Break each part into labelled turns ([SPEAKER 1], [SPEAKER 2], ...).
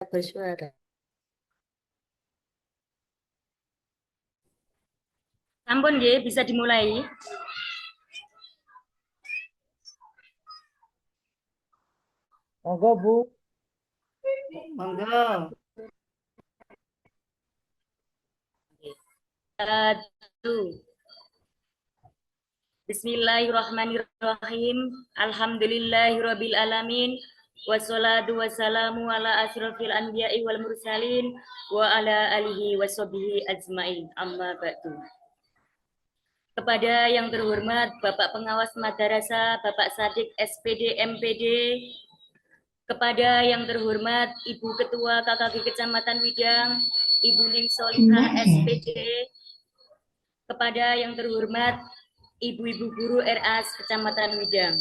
[SPEAKER 1] bersuara.
[SPEAKER 2] Ampun nggih, bisa dimulai.
[SPEAKER 3] Monggo Bu.
[SPEAKER 1] Monggo.
[SPEAKER 2] Satu. Bismillahirrahmanirrahim. Alhamdulillahirabbil alamin. Wassalatu wassalamu ala asyrofil anbiya'i wal mursalin wa ala alihi washabihi ajmain. Amma ba'du. Kepada yang terhormat Bapak Pengawas Madrasah, Bapak Sadik SPD MPD, kepada yang terhormat Ibu Ketua KKG Kecamatan Widang, Ibu Ning Solihah SPD, kepada yang terhormat Ibu-ibu guru RAS Kecamatan Widang.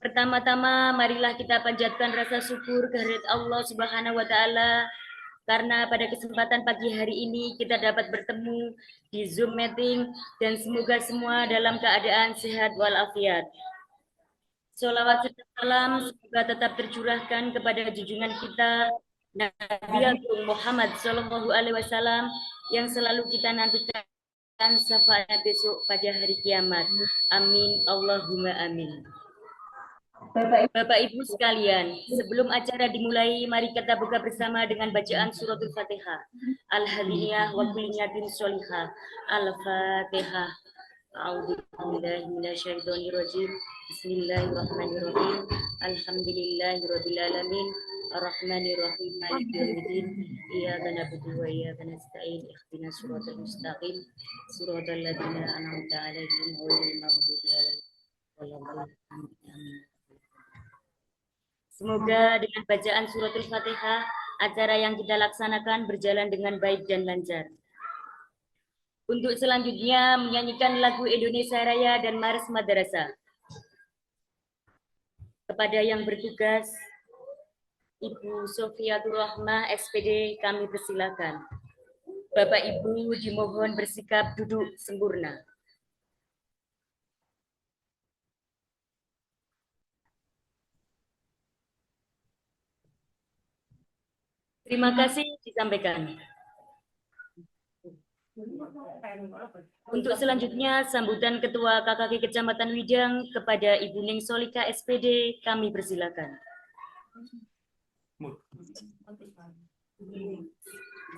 [SPEAKER 2] Pertama-tama marilah kita panjatkan rasa syukur kehadirat Allah Subhanahu wa taala karena pada kesempatan pagi hari ini kita dapat bertemu di Zoom meeting dan semoga semua dalam keadaan sehat walafiat. Sholawat serta salam semoga tetap tercurahkan kepada junjungan kita Nabi Agung Muhammad Shallallahu Alaihi Wasallam yang selalu kita nantikan syafaatnya besok pada hari kiamat. Amin Allahumma amin. Bapak Ibu sekalian, sebelum acara dimulai, mari kita buka bersama dengan bacaan suratul Fatihah. Al-Hadiyah wa kulliyatin sholihah. Al-Fatihah. A'udzubillahi minasyaitonirrajim. Bismillahirrahmanirrahim. Alhamdulillahirabbil alamin. Ar-Rahmanirrahim. Maliki yaumiddin. Iyyaka na'budu wa iyyaka nasta'in. Ihdinas siratal mustaqim. Siratal ladzina an'amta 'alaihim ghairil maghdubi 'alaihim waladdallin. Semoga dengan bacaan suratul Fatihah, acara yang kita laksanakan berjalan dengan baik dan lancar. Untuk selanjutnya menyanyikan lagu Indonesia Raya dan Mars Madrasah. Kepada yang bertugas, Ibu Sofiatul Rahmah SPD kami persilakan. Bapak Ibu dimohon bersikap duduk sempurna. Terima kasih disampaikan. Untuk selanjutnya, sambutan Ketua KKG Kecamatan Widang kepada Ibu Ning Solika SPD, kami persilakan.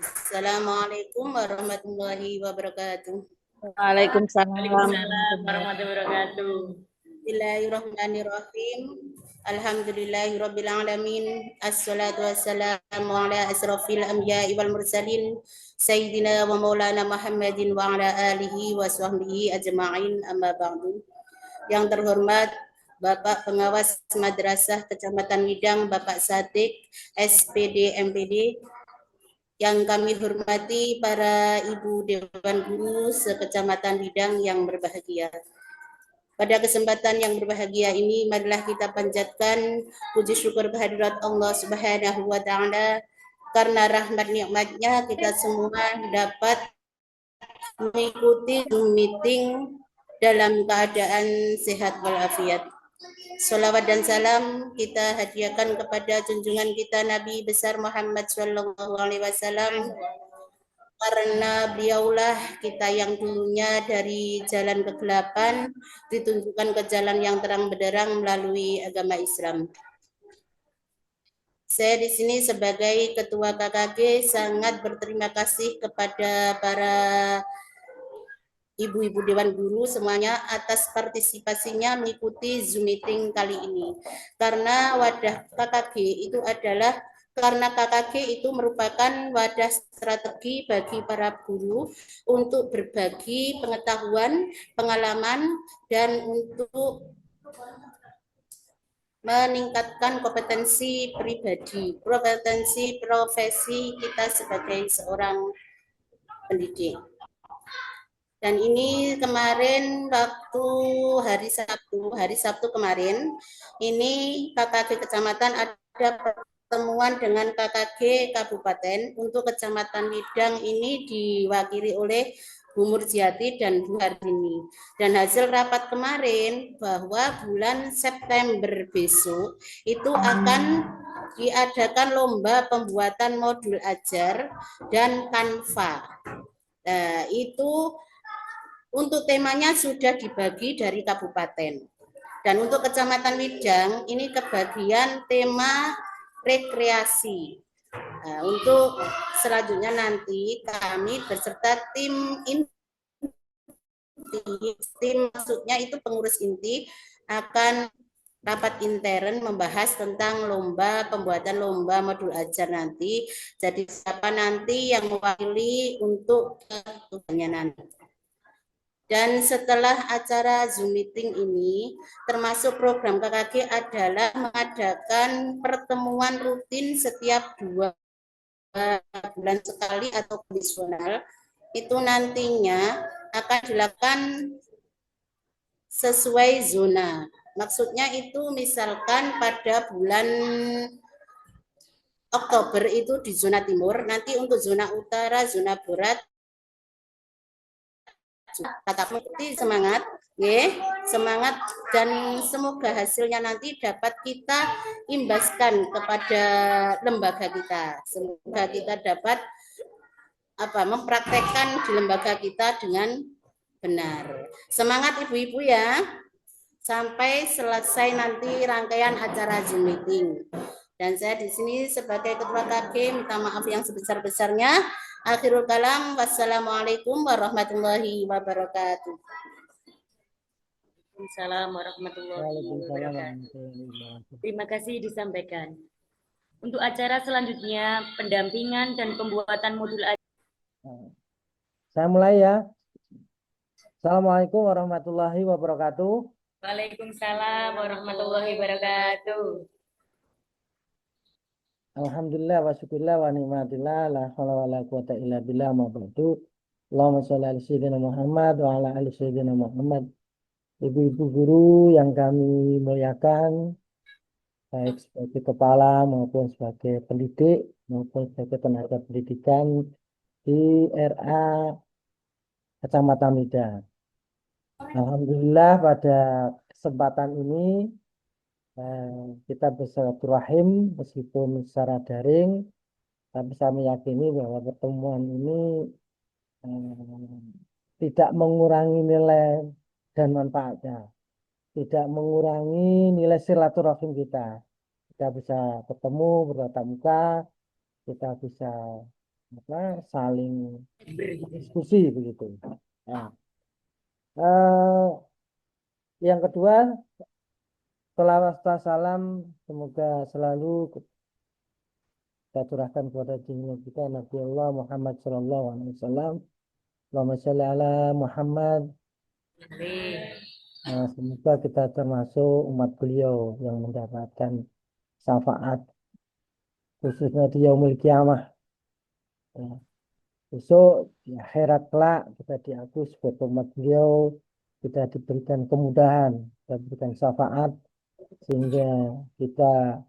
[SPEAKER 4] Assalamualaikum warahmatullahi wabarakatuh.
[SPEAKER 1] Waalaikumsalam.
[SPEAKER 2] Waalaikumsalam warahmatullahi wabarakatuh.
[SPEAKER 4] Bismillahirrahmanirrahim. Alhamdulillahirabbil alamin. Assalatu wassalamu ala asrofil anbiya'i wal mursalin sayyidina wa maulana Muhammadin wa ala alihi wa sahbihi ajma'in, amma ba'du. Yang terhormat Bapak Pengawas Madrasah Kecamatan Widang, Bapak Sadik SPD MPD, yang kami hormati para Ibu Dewan Guru se-Kecamatan Widang yang berbahagia. Pada kesempatan yang berbahagia ini, marilah kita panjatkan puji syukur kehadirat Allah Subhanahu wa taala karena rahmat nikmatnya kita semua dapat mengikuti meeting dalam keadaan sehat walafiat. Sholawat dan salam kita hadiahkan kepada junjungan kita Nabi besar Muhammad Shallallahu Alaihi Wasallam, karena beliaulah kita yang dulunya dari jalan kegelapan ditunjukkan ke jalan yang terang benderang melalui agama Islam. Saya di sini sebagai Ketua KKG sangat berterima kasih kepada para Ibu-ibu Dewan Guru semuanya atas partisipasinya mengikuti Zoom meeting kali ini. Karena wadah KKG itu adalah karena KKG itu merupakan wadah strategi bagi para guru untuk berbagi pengetahuan, pengalaman, dan untuk meningkatkan kompetensi pribadi, kompetensi profesi kita sebagai seorang pendidik. Dan ini kemarin waktu hari Sabtu kemarin, ini KKG Kecamatan ada pertemuan dengan KKG Kabupaten untuk Kecamatan Widang ini diwakili oleh Bu Murjiati dan Bu Hardini. Dan hasil rapat kemarin bahwa bulan September besok itu akan diadakan lomba pembuatan modul ajar dan Canva. Nah, itu untuk temanya sudah dibagi dari kabupaten. Dan untuk Kecamatan Widang, ini kebagian tema rekreasi. Nah, untuk selanjutnya nanti kami beserta tim maksudnya itu pengurus inti akan rapat intern membahas tentang pembuatan lomba modul ajar nanti. Jadi siapa nanti yang mewakili untuk ketuanya nanti. Dan setelah acara Zoom meeting ini, termasuk program KKG adalah mengadakan pertemuan rutin setiap 2 bulan sekali atau kondisional. Itu nantinya akan dilakukan sesuai zona. Maksudnya itu misalkan pada bulan Oktober itu di zona timur, nanti untuk zona utara, zona barat, tetap mengikuti semangat, semangat dan semoga hasilnya nanti dapat kita imbaskan kepada lembaga kita. Semoga kita dapat mempraktekkan di lembaga kita dengan benar. Semangat ibu-ibu ya. Sampai selesai nanti rangkaian acara Zoom meeting. Dan saya di sini sebagai Ketua KG minta maaf yang sebesar-besarnya. Akhirul kalam, wassalamualaikum warahmatullahi wabarakatuh.
[SPEAKER 2] Waalaikumsalam warahmatullahi wabarakatuh. Terima kasih disampaikan. Untuk acara selanjutnya, pendampingan dan pembuatan modul ajar.
[SPEAKER 3] Saya mulai ya. Assalamualaikum warahmatullahi wabarakatuh.
[SPEAKER 2] Waalaikumsalam warahmatullahi wabarakatuh.
[SPEAKER 3] Alhamdulillah wa syukurillah wa ni'matillah la haula wa la quwata illa billah ma ba'du. Allahumma sholli ala sayyidina Muhammad wa ala ali sayyidina Muhammad. Ibu-ibu guru yang kami muliakan, baik sebagai kepala maupun sebagai pendidik maupun sebagai tenaga pendidikan di RA Kecamatan Widang. Alhamdulillah pada kesempatan ini kita bersilaturahim meskipun secara daring, tapi saya meyakini bahwa pertemuan ini tidak mengurangi nilai dan manfaatnya, tidak mengurangi nilai silaturahim kita. Kita bisa ketemu bertatap muka, kita bisa saling diskusi begitu. Nah, yang kedua, selawat salam semoga selalu kita curahkan kepada junjungan kita Nabi Allah Muhammad sallallahu alaihi wasallam. Allahumma sholli ala Muhammad. Nah, semoga kita termasuk umat beliau yang mendapatkan syafaat khususnya di yaumul kiamah. Ya. Besok di akhirat kelak kita diakui sebagai umat beliau, kita diberikan kemudahan, kita diberikan syafaat sehingga kita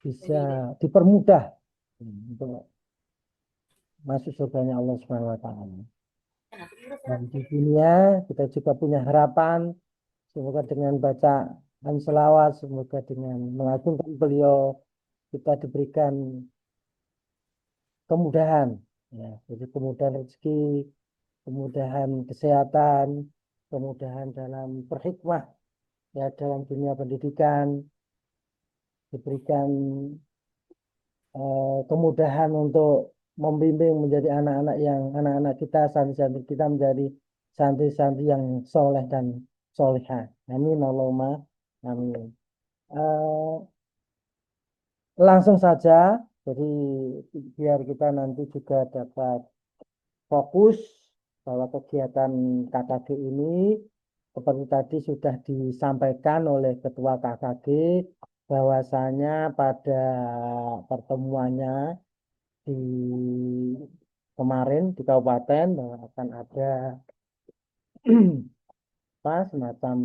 [SPEAKER 3] bisa dipermudah untuk masuk surganya Allah Subhanahu wa taala. Dan di dunia kita juga punya harapan semoga dengan bacaan selawat, semoga dengan mengagungkan beliau kita diberikan kemudahan, ya, jadi kemudahan rezeki, kemudahan kesehatan, kemudahan dalam berhikmah, ya, dalam dunia pendidikan, diberikan kemudahan untuk membimbing menjadi anak-anak kita, santri-santri kita menjadi santri-santri yang soleh dan solehah. Amin Allahumma amin. Langsung saja, jadi biar kita nanti juga dapat fokus bahwa kegiatan KKG ini seperti tadi sudah disampaikan oleh Ketua KKG bahwasanya pada pertemuannya di kemarin di kabupaten bahwa akan ada semacam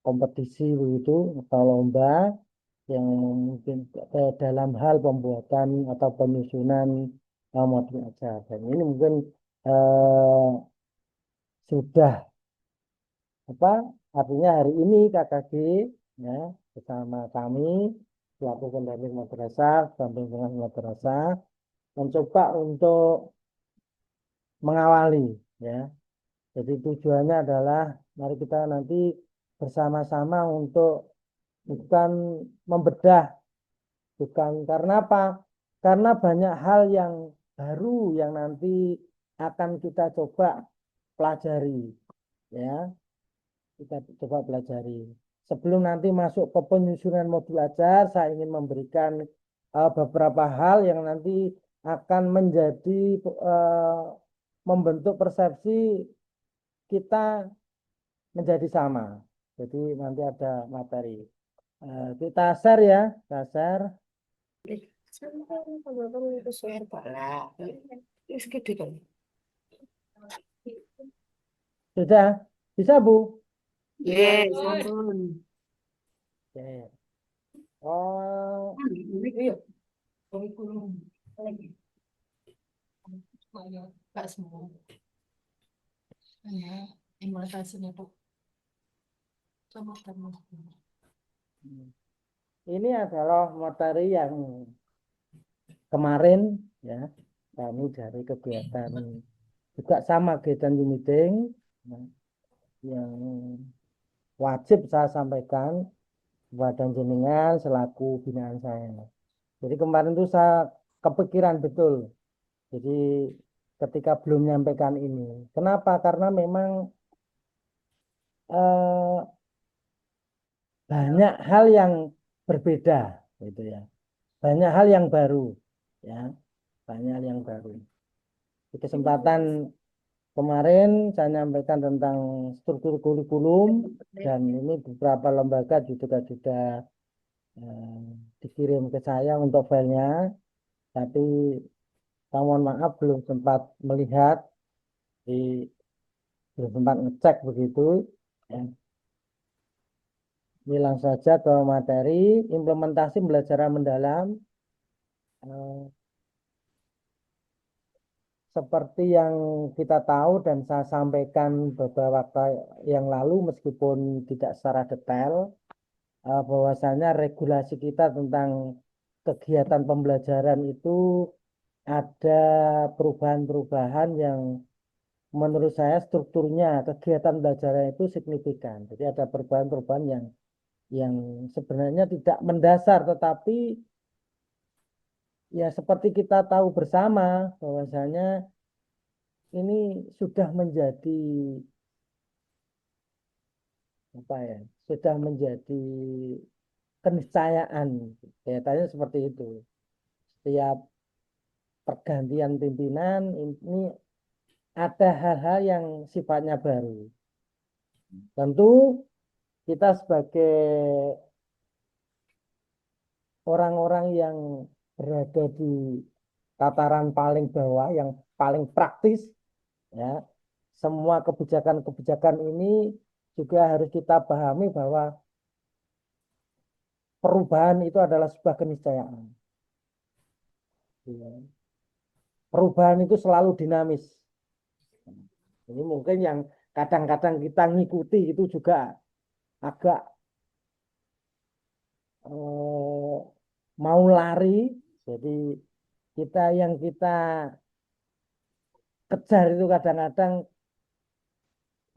[SPEAKER 3] kompetisi begitu atau lomba yang mungkin dalam hal pembuatan atau penyusunan modul ajar. Dan ini mungkin sudah artinya hari ini KKG ya bersama kami selaku pendamping madrasah, pendampingan madrasah, mencoba untuk mengawali, ya. Jadi tujuannya adalah mari kita nanti bersama-sama untuk bukan membedah, bukan karena apa? Karena banyak hal yang baru yang nanti akan kita coba pelajari, ya. Kita coba pelajari. Sebelum nanti masuk ke penyusunan modul ajar, saya ingin memberikan beberapa hal yang nanti akan menjadi membentuk persepsi kita menjadi sama. Jadi nanti ada materi. Kita share ya, kita share. Sudah bisa Bu?
[SPEAKER 1] Yes, ampun.
[SPEAKER 3] Oke. Oh,
[SPEAKER 5] Pak semua. Ya, imunisasinya Bu. Sama teman.
[SPEAKER 3] ini adalah materi yang kemarin ya kami dari kegiatan juga sama kegiatan meeting yang wajib saya sampaikan kepada jenengan selaku binaan saya. Jadi kemarin itu saya kepikiran betul. Jadi ketika belum menyampaikan ini, kenapa? Karena memang banyak hal yang berbeda, gitu ya. Banyak hal yang baru, ya. Banyak hal yang baru. Di kesempatan kemarin saya menyampaikan tentang struktur kurikulum dan ini beberapa lembaga juga dikirim ke saya untuk filenya, tapi saya mohon maaf belum sempat melihat, belum sempat ngecek begitu. Ya. Ini langsung saja ke materi implementasi pembelajaran mendalam. Seperti yang kita tahu dan saya sampaikan beberapa waktu yang lalu meskipun tidak secara detail, bahwasanya regulasi kita tentang kegiatan pembelajaran itu ada perubahan-perubahan yang menurut saya strukturnya kegiatan belajaran itu signifikan. Jadi ada perubahan-perubahan yang sebenarnya tidak mendasar, tetapi ya seperti kita tahu bersama bahwasanya ini sudah menjadi apa ya? Sudah menjadi keniscayaan. Kayaknya seperti itu. Setiap pergantian pimpinan ini ada hal-hal yang sifatnya baru. Tentu kita sebagai orang-orang yang berada di tataran paling bawah, yang paling praktis, ya, semua kebijakan-kebijakan ini juga harus kita pahami bahwa perubahan itu adalah sebuah keniscayaan. Ya. Perubahan itu selalu dinamis. Ini mungkin yang kadang-kadang kita ngikuti itu juga agak mau lari. Jadi yang kita kejar itu kadang-kadang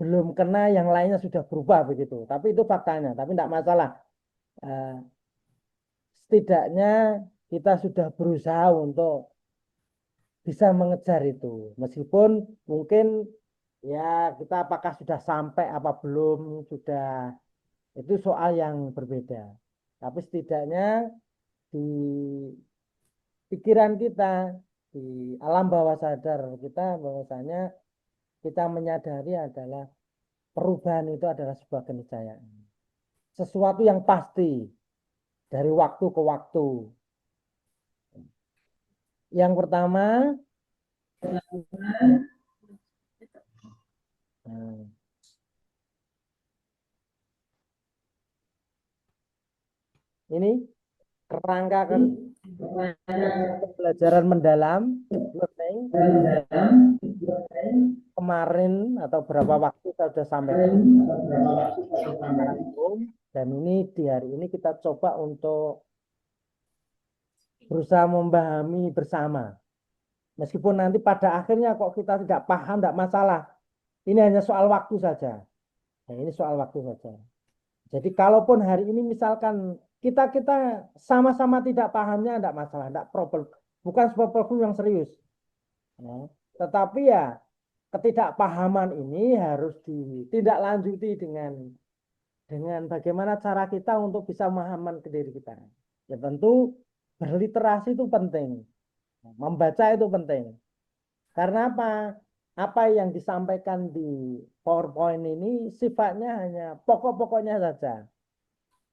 [SPEAKER 3] belum kena, yang lainnya sudah berubah begitu. Tapi itu faktanya. Tapi tidak masalah. Setidaknya kita sudah berusaha untuk bisa mengejar itu. Meskipun mungkin ya kita apakah sudah sampai apa belum, sudah itu soal yang berbeda. Tapi setidaknya di pikiran kita, di alam bawah sadar kita bahwasanya kita menyadari adalah perubahan itu adalah sebuah keniscayaan. Sesuatu yang pasti dari waktu ke waktu. Yang pertama, ini kerangka pembelajaran mendalam learning. Kemarin atau berapa waktu saya sudah sampaikan dan ini di hari ini kita coba untuk berusaha memahami bersama. Meskipun nanti pada akhirnya kok kita tidak paham, tidak masalah. Ini hanya soal waktu saja. Nah, ini soal waktu saja. Jadi kalaupun hari ini misalkan kita sama-sama tidak pahamnya, tidak masalah, tidak problem. Bukan sebuah problem yang serius. Nah, tetapi ya ketidakpahaman ini harus ditindaklanjuti dengan bagaimana cara kita untuk bisa memahaman ke diri kita. Ya tentu berliterasi itu penting. Membaca itu penting. Karena apa? Apa yang disampaikan di PowerPoint ini sifatnya hanya pokok-pokoknya saja.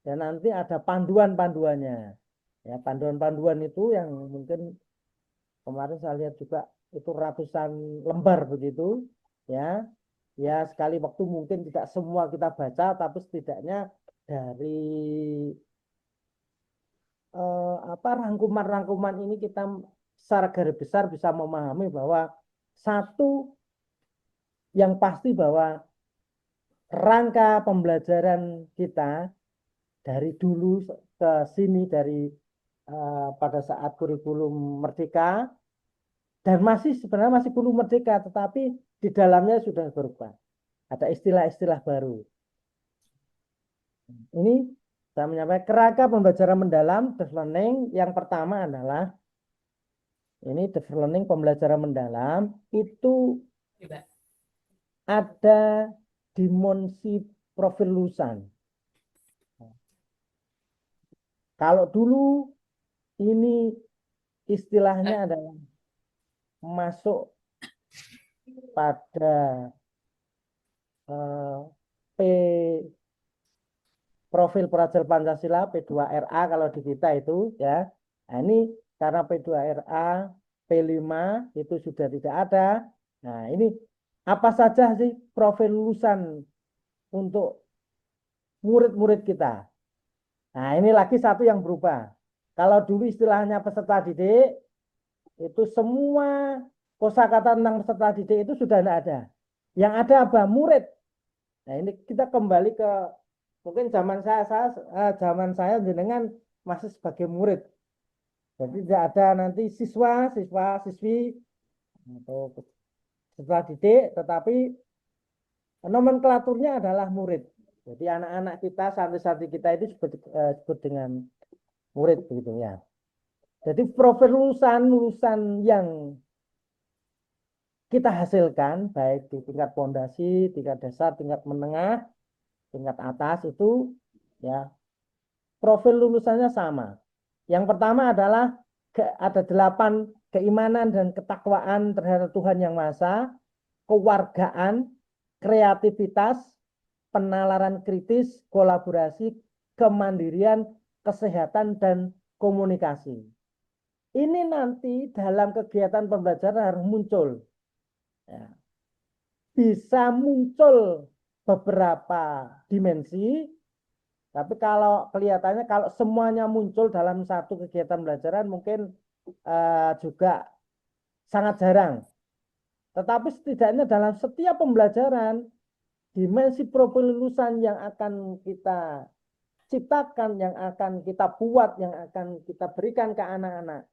[SPEAKER 3] Dan nanti ada panduan-panduannya. Ya, panduan-panduan itu yang mungkin kemarin saya lihat juga itu ratusan lembar begitu. Ya, ya sekali waktu mungkin tidak semua kita baca, tapi setidaknya dari rangkuman-rangkuman ini kita secara garis besar bisa memahami bahwa satu yang pasti bahwa rangka pembelajaran kita dari dulu ke sini dari pada saat kurikulum merdeka dan masih sebenarnya masih kurikulum merdeka, tetapi di dalamnya sudah berubah. Ada istilah-istilah baru. Ini saya menyampaikan kerangka pembelajaran mendalam deep learning. Yang pertama adalah ini deep learning pembelajaran mendalam itu ada dimensi profil lulusan. Kalau dulu ini istilahnya adalah masuk pada P profil pelajar Pancasila P2RA kalau di kita itu ya. Nah, ini karena P2RA P5 itu sudah tidak ada. Nah, ini apa saja sih profil lulusan untuk murid-murid kita. Nah, ini lagi satu yang berubah. Kalau dulu istilahnya peserta didik, itu semua kosakata tentang peserta didik itu sudah tidak ada. Yang ada apa? Murid. Nah, ini kita kembali ke mungkin zaman saya jenengan masih sebagai murid. Jadi tidak ada nanti siswa-siswi atau peserta didik, tetapi nomenklaturnya adalah murid. Jadi anak-anak kita, santri-santri kita itu disebut dengan murid begitu ya. Jadi profil lulusan yang kita hasilkan baik di tingkat pondasi, tingkat dasar, tingkat menengah, tingkat atas itu ya profil lulusannya sama. Yang pertama adalah ada 8 keimanan dan ketakwaan terhadap Tuhan Yang Maha Esa, kewargaan, kreativitas, penalaran kritis, kolaborasi, kemandirian, kesehatan, dan komunikasi. Ini nanti dalam kegiatan pembelajaran harus muncul. Ya. Bisa muncul beberapa dimensi, tapi kalau kelihatannya kalau semuanya muncul dalam satu kegiatan pembelajaran mungkin juga sangat jarang. Tetapi setidaknya dalam setiap pembelajaran, dimensi profil lulusan yang akan kita ciptakan, yang akan kita buat, yang akan kita berikan ke anak-anak.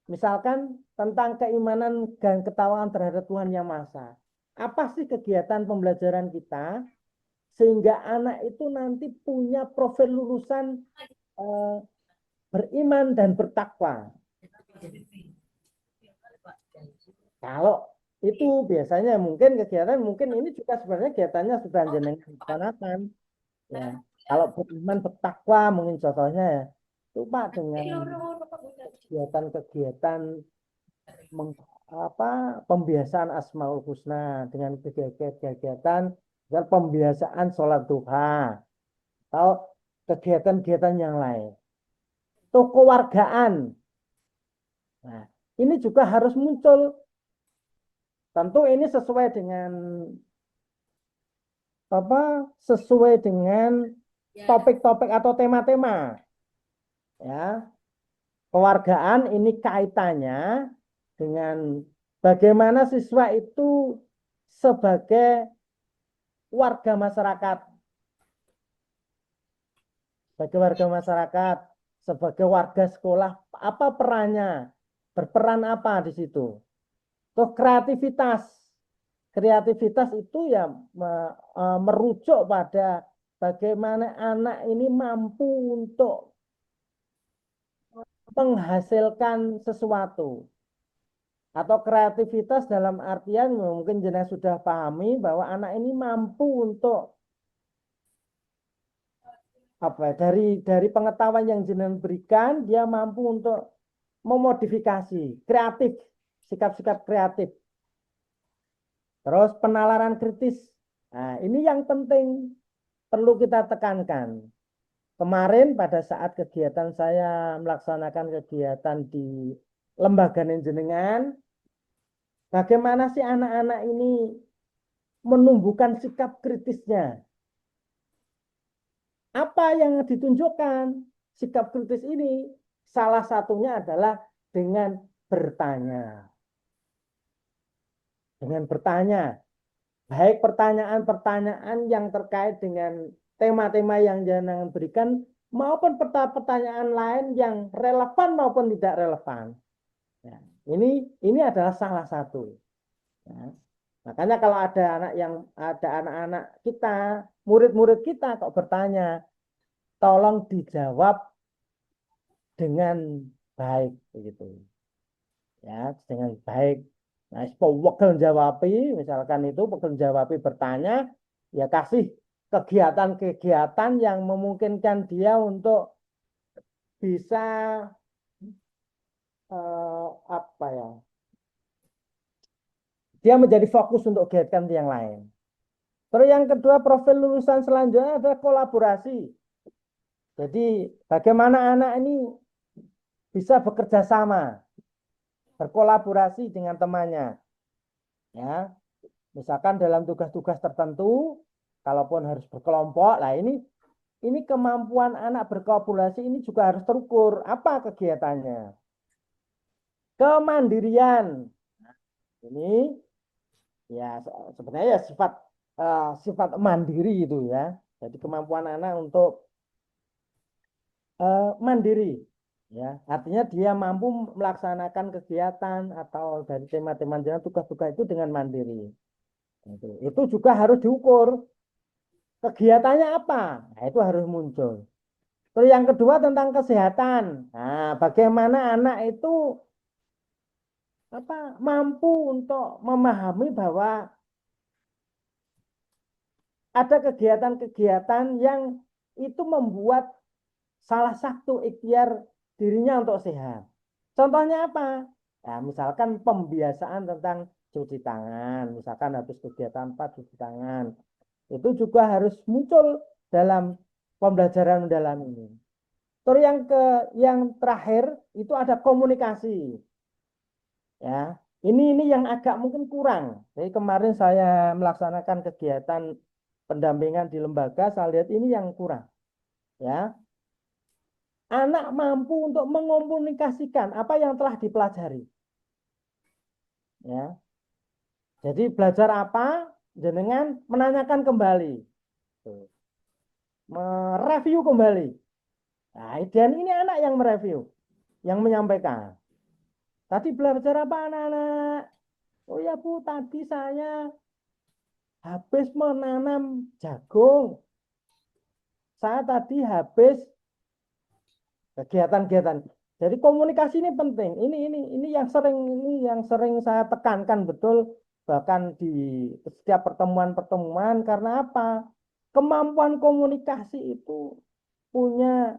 [SPEAKER 3] Misalkan tentang keimanan dan ketakwaan terhadap Tuhan Yang Maha Esa. Apa sih kegiatan pembelajaran kita sehingga anak itu nanti punya profil lulusan beriman dan bertakwa. Kalau itu biasanya mungkin kegiatan ini juga sebenarnya kegiatannya sudah jenengan laksanakan. Ya, kalau beriman bertakwa mungkin contohnya ya, itu Pak dengan kegiatan-kegiatan pembiasaan Asmaul Husna, dengan kegiatan pembiasaan sholat duha atau kegiatan-kegiatan yang lain. Itu kewargaan. Nah, ini juga harus muncul. Tentu ini sesuai dengan topik-topik atau tema-tema. Ya. Kewargaan ini kaitannya dengan bagaimana siswa itu sebagai warga masyarakat. Sebagai warga masyarakat, sebagai warga sekolah, apa perannya? Berperan apa di situ? Tuh kreativitas. Kreativitas itu ya merujuk pada bagaimana anak ini mampu untuk menghasilkan sesuatu. Atau kreativitas dalam artian mungkin jenengan sudah pahami bahwa anak ini mampu untuk apa dari pengetahuan yang jenengan berikan, dia mampu untuk memodifikasi, kreatif, sikap-sikap kreatif. Terus penalaran kritis. Nah, ini yang penting perlu kita tekankan. Kemarin pada saat kegiatan saya melaksanakan kegiatan di lembaga jenengan, bagaimana sih anak-anak ini menumbuhkan sikap kritisnya? Apa yang ditunjukkan sikap kritis ini? Salah satunya adalah dengan bertanya. Dengan bertanya. Baik pertanyaan-pertanyaan yang terkait dengan tema-tema yang jangan berikan maupun pertanyaan lain yang relevan maupun tidak relevan. Ya, ini adalah salah satu. Ya. Makanya kalau ada anak-anak kita, murid-murid kita kok bertanya, tolong dijawab dengan baik begitu. Ya, dengan baik. Nah, wakil jawabi, misalkan itu wakil jawabi bertanya, ya kasih kegiatan-kegiatan yang memungkinkan dia untuk bisa apa ya? Dia menjadi fokus untuk kegiatan yang lain. Terus yang kedua, profil lulusan selanjutnya adalah kolaborasi. Jadi bagaimana anak ini bisa bekerja sama, berkolaborasi dengan temannya. Ya, misalkan dalam tugas-tugas tertentu, kalaupun harus berkelompok, lah ini kemampuan anak berkolaborasi ini juga harus terukur. Apa kegiatannya? Kemandirian. Ini ya sebenarnya ya sifat mandiri itu ya. Jadi kemampuan anak untuk mandiri. Ya, artinya dia mampu melaksanakan kegiatan atau dari tema-tema tugas-tugas itu dengan mandiri. Itu juga harus diukur. Kegiatannya apa? Nah, itu harus muncul. Terus yang kedua tentang kesehatan. Nah, bagaimana anak itu mampu untuk memahami bahwa ada kegiatan-kegiatan yang itu membuat salah satu ikhtiar dirinya untuk sehat. Contohnya apa? Nah, misalkan pembiasaan tentang cuci tangan, misalkan habis kegiatan 4 cuci tangan. Itu juga harus muncul dalam pembelajaran mendalam ini. Terus yang terakhir itu ada komunikasi. Ya, ini yang agak mungkin kurang. Jadi kemarin saya melaksanakan kegiatan pendampingan di lembaga, saya lihat ini yang kurang. Ya, anak mampu untuk mengomunikasikan apa yang telah dipelajari. Ya. Jadi belajar apa? Jenengan menanyakan kembali. Mereview kembali. Nah, dan ini anak yang mereview, yang menyampaikan. Tadi belajar apa anak-anak? Oh ya Bu, tadi saya habis menanam jagung. Saya tadi habis kegiatan-kegiatan. Jadi komunikasi ini penting. Ini yang sering saya tekankan betul bahkan di setiap pertemuan-pertemuan karena apa? Kemampuan komunikasi itu punya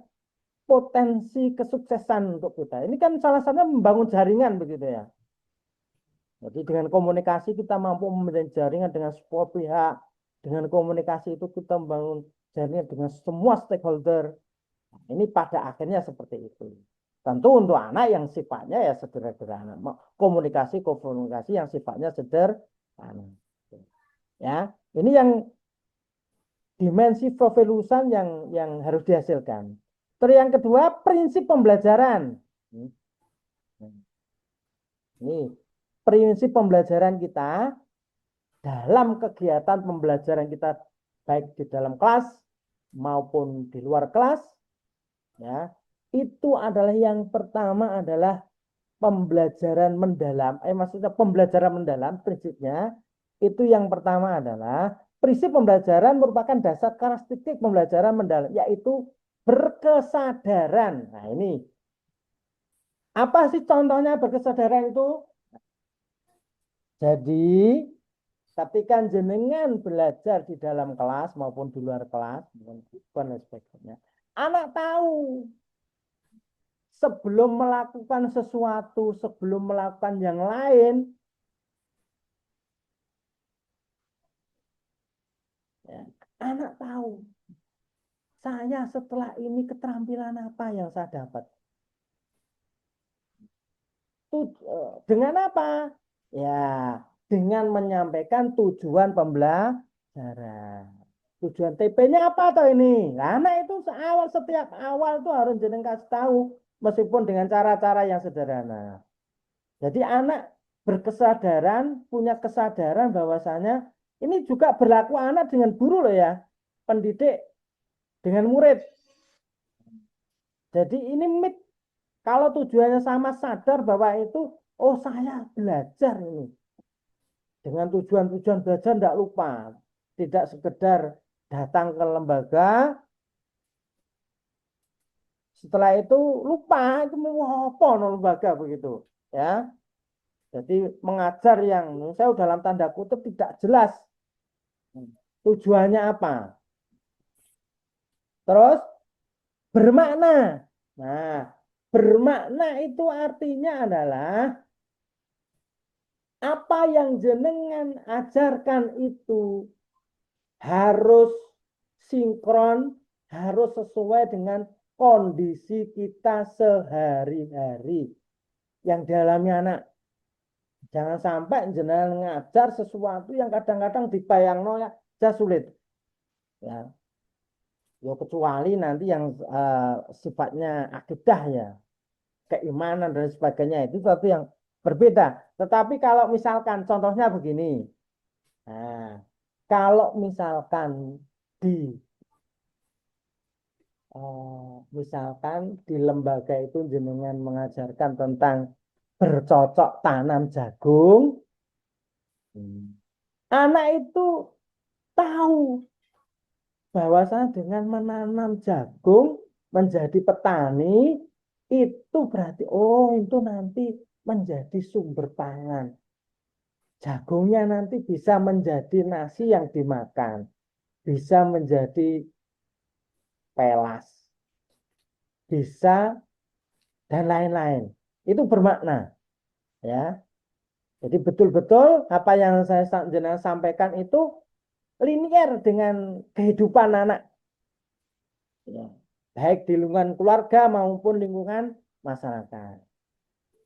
[SPEAKER 3] potensi kesuksesan untuk kita. Ini kan salah satunya membangun jaringan begitu ya. Jadi dengan komunikasi kita mampu membangun jaringan dengan semua pihak. Dengan komunikasi itu kita membangun jaringan dengan semua stakeholder. Ini pada akhirnya seperti itu. Tentu untuk anak yang sifatnya ya sederhana. Komunikasi yang sifatnya sederhana. Ya, ini yang dimensi profilusan yang harus dihasilkan. Terus yang kedua, prinsip pembelajaran. Ini prinsip pembelajaran kita dalam kegiatan pembelajaran kita baik di dalam kelas maupun di luar kelas. Ya, itu adalah yang pertama adalah pembelajaran mendalam. Maksudnya pembelajaran mendalam prinsipnya itu yang pertama adalah prinsip pembelajaran merupakan dasar karakteristik pembelajaran mendalam, yaitu berkesadaran. Nah ini apa sih contohnya berkesadaran itu? Jadi ketika jenengan belajar di dalam kelas maupun di luar kelas, dan sebagainya, anak tahu sebelum melakukan sesuatu, sebelum melakukan yang lain, ya, anak tahu saya setelah ini keterampilan apa yang saya dapat. Dengan apa? Ya, dengan menyampaikan tujuan pembelajaran. Tujuan TP-nya apa toh ini? Karena itu setiap awal tuh harus jenengan kasih tahu meskipun dengan cara-cara yang sederhana. Jadi anak berkesadaran, punya kesadaran bahwasanya ini juga berlaku anak dengan guru loh ya, pendidik dengan murid. Jadi ini kalau tujuannya sama, sadar bahwa itu, oh saya belajar ini. Dengan tujuan-tujuan belajar tidak lupa. Tidak sekedar datang ke lembaga, setelah itu lupa, itu mau apa lembaga begitu. Ya, jadi mengajar yang saya dalam tanda kutip tidak jelas. Tujuannya apa? Terus bermakna. Nah, bermakna itu artinya adalah apa yang jenengan ajarkan itu harus sinkron, harus sesuai dengan kondisi kita sehari-hari yang dialami anak. Jangan sampai jenengan ngajar sesuatu yang kadang-kadang dibayangno ya sulit. Ya. Ya kecuali nanti yang sifatnya akidah ya, keimanan dan sebagainya itu sesuatu yang berbeda. Tetapi kalau misalkan contohnya begini, nah, kalau misalkan di lembaga itu jenengan mengajarkan tentang bercocok tanam jagung, anak itu tahu bahwasanya dengan menanam jagung menjadi petani itu berarti oh itu nanti menjadi sumber pangan. Jagungnya nanti bisa menjadi nasi yang dimakan, bisa menjadi pelas, bisa dan lain-lain. Itu bermakna, ya. Jadi betul-betul apa yang saya sampaikan itu linier dengan kehidupan anak, ya. Baik di lingkungan keluarga maupun lingkungan masyarakat.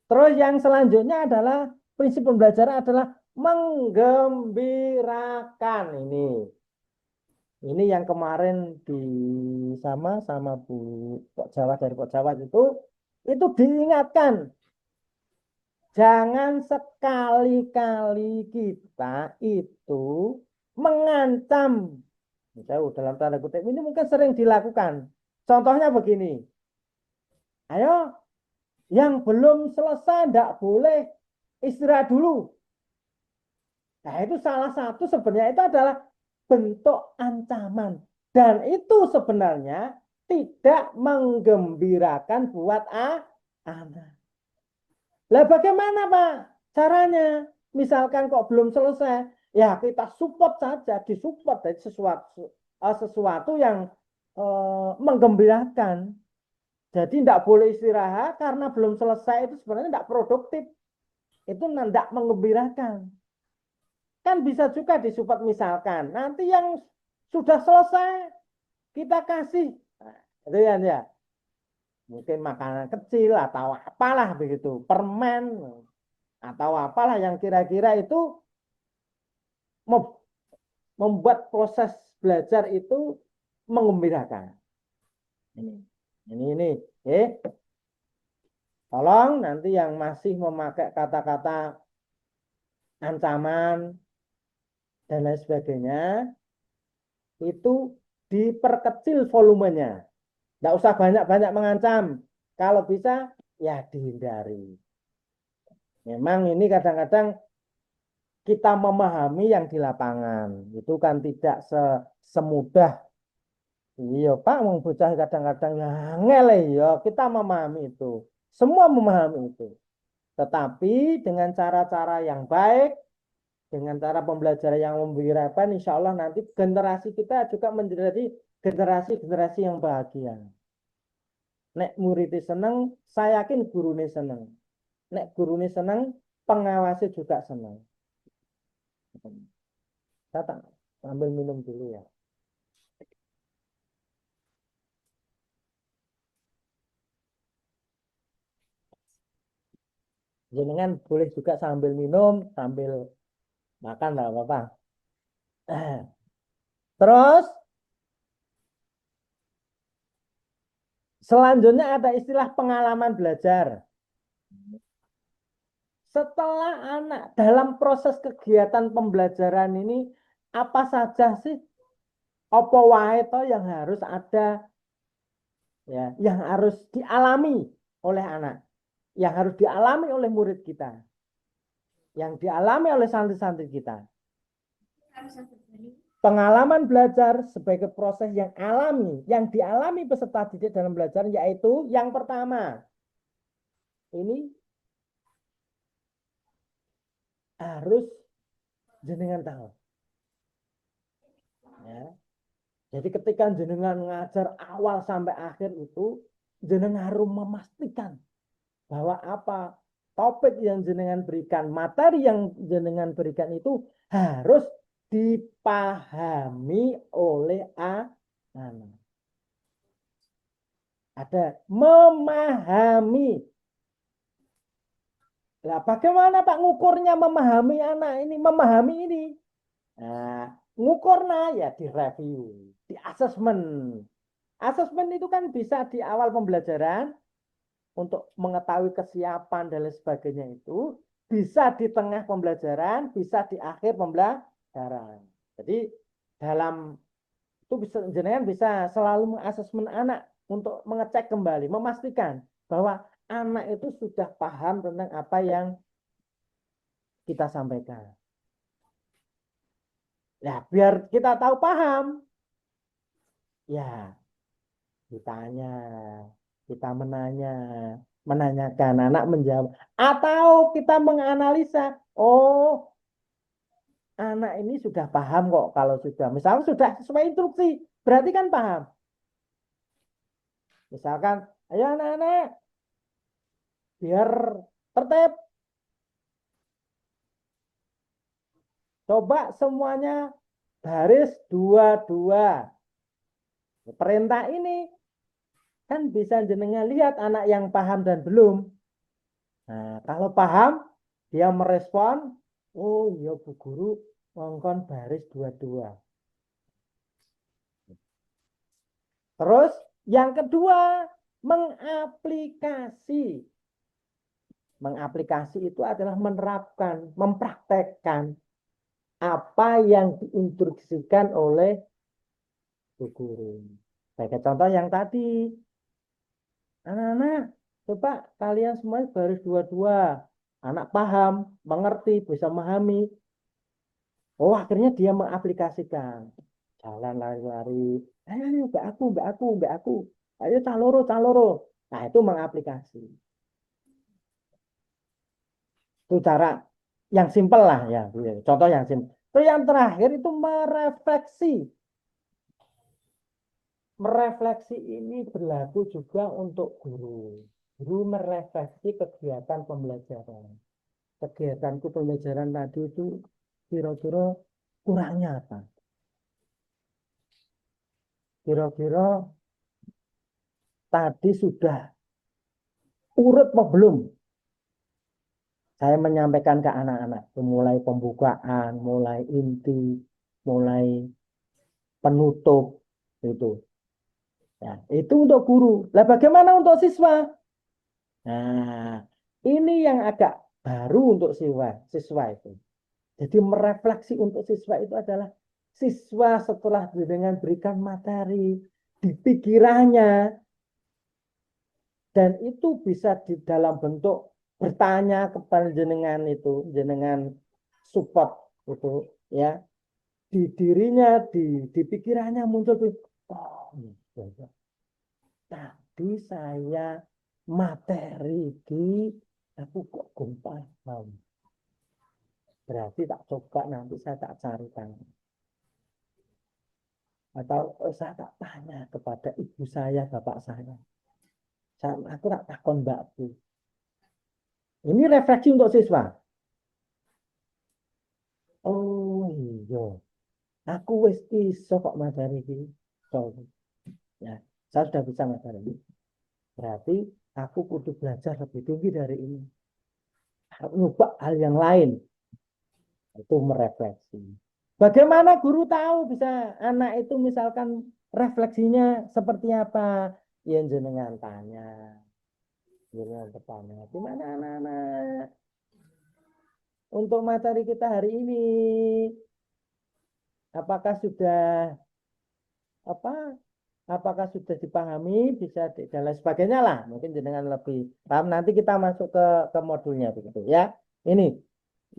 [SPEAKER 3] Terus yang selanjutnya adalah prinsip pembelajaran adalah menggembirakan ini. Ini yang kemarin sama Bu Pok Jawa dari Pok Jawa itu diingatkan. Jangan sekali-kali kita itu mengancam. Misalnya dalam tanda kutip ini mungkin sering dilakukan. Contohnya begini. Ayo, yang belum selesai tidak boleh istirahat dulu. Nah itu salah satu sebenarnya itu adalah bentuk ancaman. Dan itu sebenarnya tidak menggembirakan buat anak. Lah bagaimana Pak caranya? Misalkan kok belum selesai, ya kita support saja, disupport dari sesuatu yang menggembirakan. Jadi tidak boleh istirahat karena belum selesai itu sebenarnya tidak produktif. Itu tidak menggembirakan. Kan bisa juga disupport misalkan nanti yang sudah selesai kita kasih, nah, itu ya. Mungkin makanan kecil atau apalah begitu, permen atau apalah yang kira-kira itu membuat proses belajar itu menggembirakan. Ini. Tolong nanti yang masih memakai kata-kata ancaman dan lain sebagainya itu diperkecil volumenya. Tidak usah banyak-banyak mengancam. Kalau bisa ya dihindari. Memang ini kadang-kadang kita memahami yang di lapangan itu kan tidak semudah. Iya Pak, wong bocah kadang-kadang ya ngele ya kita memahami itu. Semua memahami itu. Tetapi dengan cara-cara yang baik, dengan cara pembelajaran yang memberi harapan, insya Allah nanti generasi kita juga menjadi generasi-generasi yang bahagia. Nek muridnya seneng, saya yakin gurunya seneng. Nek gurunya seneng, pengawasnya juga seneng. Saya tak ambil minum dulu ya. Jenengan boleh juga sambil minum, sambil makan, enggak apa-apa. Terus, selanjutnya ada istilah pengalaman belajar. Setelah anak dalam proses kegiatan pembelajaran ini, apa saja sih apa wae to yang harus ada, ya, yang harus dialami oleh anak, yang harus dialami oleh murid kita, yang dialami oleh santri-santri kita. Pengalaman belajar sebagai proses yang alami, yang dialami peserta didik dalam belajar, yaitu yang pertama, ini harus jenengan tahu. Ya. Jadi ketika jenengan ngajar awal sampai akhir itu, jenengan harus memastikan bahwa apa topik yang jenengan berikan, materi yang jenengan berikan itu harus dipahami oleh anak. Ada memahami. Nah, bagaimana Pak ngukurnya memahami anak ini, memahami ini? Nah, ngukurnya ya direview, di asesmen. Asesmen itu kan bisa di awal pembelajaran untuk mengetahui kesiapan dan lain sebagainya itu, bisa di tengah pembelajaran, bisa di akhir pembelajaran. Jadi dalam itu bisa jenengan bisa selalu mengasesmen anak untuk mengecek kembali, memastikan bahwa anak itu sudah paham tentang apa yang kita sampaikan. Nah, biar kita tahu paham, ya ditanya, kita menanyakan, anak menjawab. Atau kita menganalisa, oh anak ini sudah paham kok kalau sudah. Misalnya sudah sesuai instruksi, berarti kan paham. Misalkan, ayo anak-anak, biar tertib. Coba semuanya baris 2-2. Perintah ini kan bisa jenengan lihat anak yang paham dan belum. Nah, kalau paham, dia merespon, oh iya Bu Guru, ngongkon baris 2-2. Terus yang kedua, mengaplikasi. Mengaplikasi itu adalah menerapkan, mempraktekkan apa yang diinstruksikan oleh Bu Guru. Sebagai contoh yang tadi, anak-anak, coba kalian semua baris 2-2. Anak paham, mengerti, bisa memahami. Oh, akhirnya dia mengaplikasikan. Jalan lari-lari. Ayo, mbak aku. Ayo, caloro. Nah, itu mengaplikasi. Itu cara yang simpel lah ya. Contoh yang simpel. Terus yang terakhir itu merefleksi. Merefleksi ini berlaku juga untuk guru. Guru merefleksi kegiatan pembelajaran. Kegiatanku pembelajaran tadi itu kira-kira kurangnya apa? Kira-kira tadi sudah urut apa belum? Saya menyampaikan ke anak-anak, mulai pembukaan, mulai inti, mulai penutup itu. Ya, itu untuk guru. Lah bagaimana untuk siswa? Nah, ini yang agak baru untuk siswa itu. Jadi merefleksi untuk siswa itu adalah siswa setelah dengan berikan materi di pikirannya dan itu bisa di dalam bentuk bertanya kepada jenengan itu, jenengan support itu ya, di dirinya, di pikirannya muncul tuh, oh iya, tadi saya materi di aku kok gumpal, berarti tak coba nanti saya tak cari tahu. Atau saya tak tanya kepada ibu saya, bapak saya. Aku tak takon mbakku. Ini refleksi untuk siswa. Oh iya, aku wis iso kok materi iki. So, ya, saya sudah bisa materi ini. Berarti aku kudu belajar lebih tinggi dari ini. Harus nyoba hal yang lain. Itu merefleksi. Bagaimana guru tahu bisa anak itu misalkan refleksinya seperti apa? Ya jenengan tanya. Jenengan bertanya. Gimana anak-anak? Untuk materi kita hari ini, apakah sudah apakah sudah dipahami, bisa dan lain sebagainya lah. Mungkin jenengan lebih paham. Nanti kita masuk ke modulnya begitu ya. Ini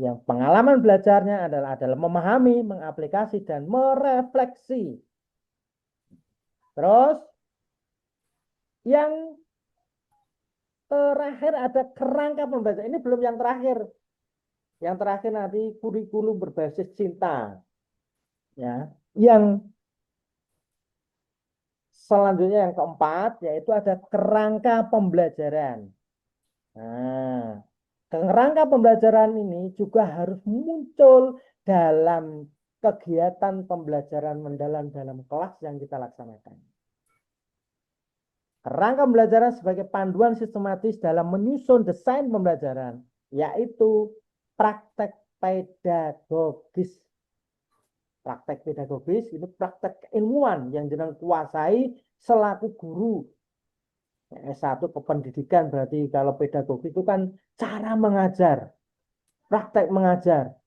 [SPEAKER 3] yang pengalaman belajarnya adalah memahami, mengaplikasi, dan merefleksi. Terus yang terakhir ada kerangka pembelajaran. Ini belum yang terakhir. Yang terakhir nanti kurikulum berbasis cinta. Ya, yang selanjutnya yang keempat yaitu ada kerangka pembelajaran. Nah, kerangka pembelajaran ini juga harus muncul dalam kegiatan pembelajaran mendalam dalam kelas yang kita laksanakan. Kerangka pembelajaran sebagai panduan sistematis dalam menyusun desain pembelajaran, yaitu praktek pedagogis. Praktek pedagogis itu praktek keilmuan yang jenengan kuasai selaku guru. S1 kependidikan berarti kalau pedagogi itu kan cara mengajar, praktek mengajar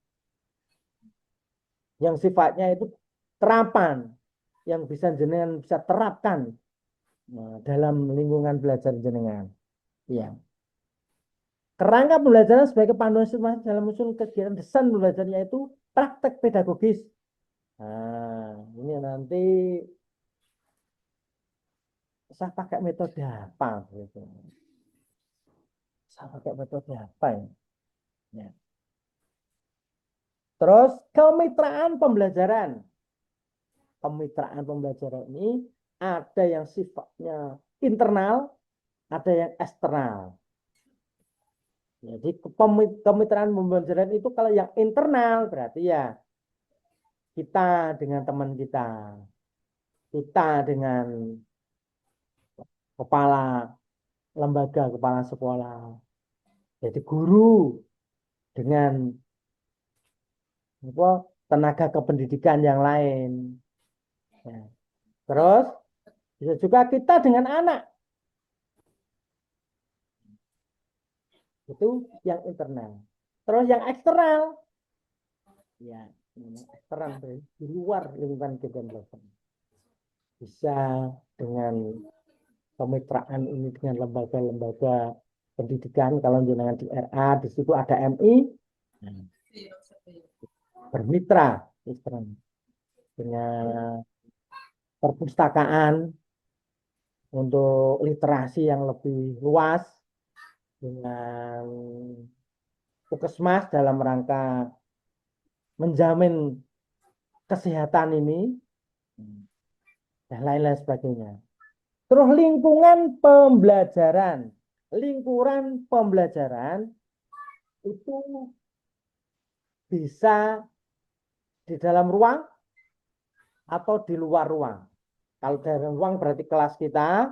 [SPEAKER 3] yang sifatnya itu terapan yang bisa jenengan bisa terapkan dalam lingkungan belajar jenengan. Ya. Kerangka pembelajaran sebagai panduan sistematis dalam usul kegiatan desain belajarnya itu praktek pedagogis. Nah, ini nanti saya pakai metode apa gitu. Saya pakai metode apa ya? Ya. Terus kemitraan pembelajaran. Kemitraan pembelajaran ini ada yang sifatnya internal, ada yang eksternal. Jadi kemitraan pembelajaran itu kalau yang internal berarti ya kita dengan teman kita dengan kepala lembaga, kepala sekolah, jadi guru dengan tenaga kependidikan yang lain. Ya. Terus bisa juga kita dengan anak. Itu yang internal. Terus yang eksternal. Ya, yang eksternal di luar lingkungan kegiatan belajar. Bisa dengan kemitraan ini dengan lembaga-lembaga pendidikan. Kalau jenengan di RA, di situ ada MI. Bermitra dengan perpustakaan untuk literasi yang lebih luas, dengan puskesmas dalam rangka menjamin kesehatan ini dan lain-lain sebagainya. Terus lingkungan pembelajaran itu bisa di dalam ruang atau di luar ruang. Kalau dalam ruang berarti kelas kita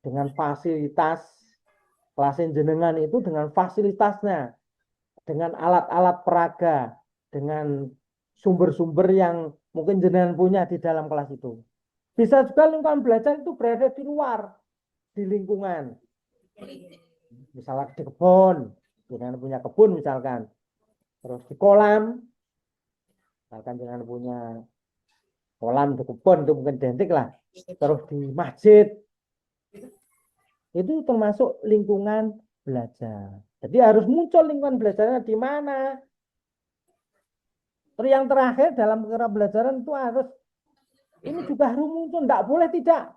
[SPEAKER 3] dengan fasilitas kelas jenengan itu dengan fasilitasnya, dengan alat-alat peraga, dengan sumber-sumber yang mungkin jenengan punya di dalam kelas itu. Bisa juga lingkungan belajar itu berada di luar, di lingkungan. Misalnya di kebun, jenengan punya kebun misalkan. Terus di kolam, misalkan jenengan punya kolam di kebun itu mungkin identik lah. Terus di masjid, itu termasuk lingkungan belajar. Jadi harus muncul lingkungan belajarnya di mana. Terus yang terakhir dalam kerangka belajaran itu harus ini juga harus muncul, tidak boleh tidak,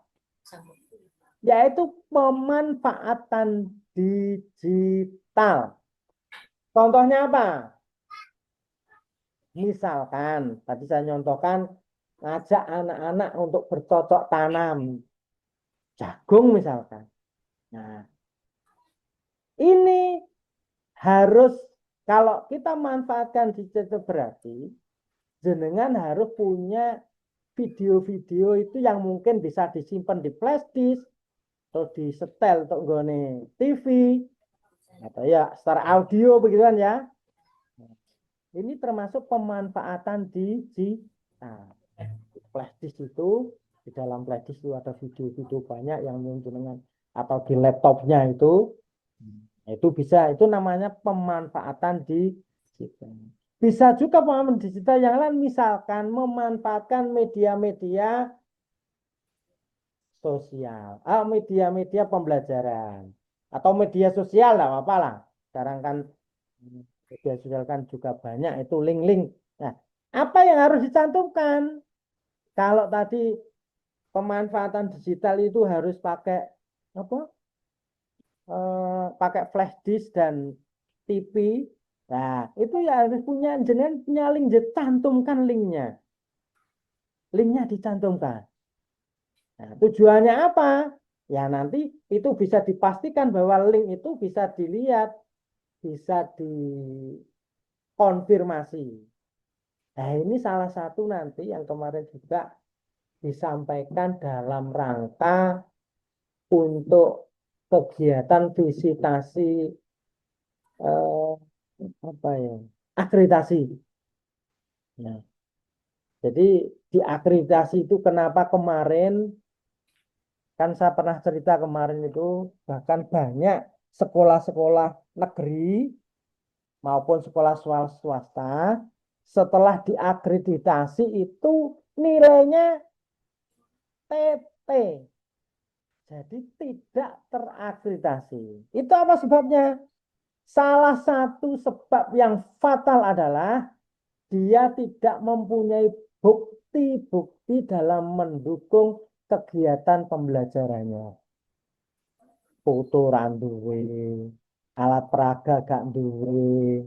[SPEAKER 3] yaitu pemanfaatan digital. Contohnya apa? Misalkan tadi saya nyontohkan ngajak anak-anak untuk bercocok tanam jagung misalkan. Nah, ini harus kalau kita manfaatkan digital berarti jenengan harus punya video-video itu yang mungkin bisa disimpan di flash disk atau di setel untuk nggone TV atau ya secara audio begitu kan ya. Ini termasuk pemanfaatan digital. Flash disk itu di dalam flash disk itu ada video-video banyak yang jenengan atau di laptopnya itu bisa, itu namanya pemanfaatan digital. Bisa juga pemahaman digital yang lain, misalkan memanfaatkan media-media sosial, media-media pembelajaran, atau media sosial, lah apa lah. Sekarang kan media sosial kan juga banyak itu link-link. Nah, apa yang harus dicantumkan? Kalau tadi pemanfaatan digital itu harus pakai apa? Pakai flash disk dan TV. Nah, itu ya harus punya jenengan punya link, dicantumkan linknya. Linknya dicantumkan. Nah, tujuannya apa? Ya nanti itu bisa dipastikan bahwa link itu bisa dilihat, bisa dikonfirmasi. Nah, ini salah satu nanti yang kemarin juga disampaikan dalam rangka untuk kegiatan visitasi apa ya? Akreditasi. Nah, jadi di akreditasi itu kenapa kemarin kan saya pernah cerita kemarin itu bahkan banyak sekolah-sekolah negeri maupun sekolah swasta setelah diakreditasi itu nilainya TT. Jadi tidak terakreditasi. Itu apa sebabnya? Salah satu sebab yang fatal adalah dia tidak mempunyai bukti-bukti dalam mendukung kegiatan pembelajarannya. Foto randuwe, alat peraga gak duwe,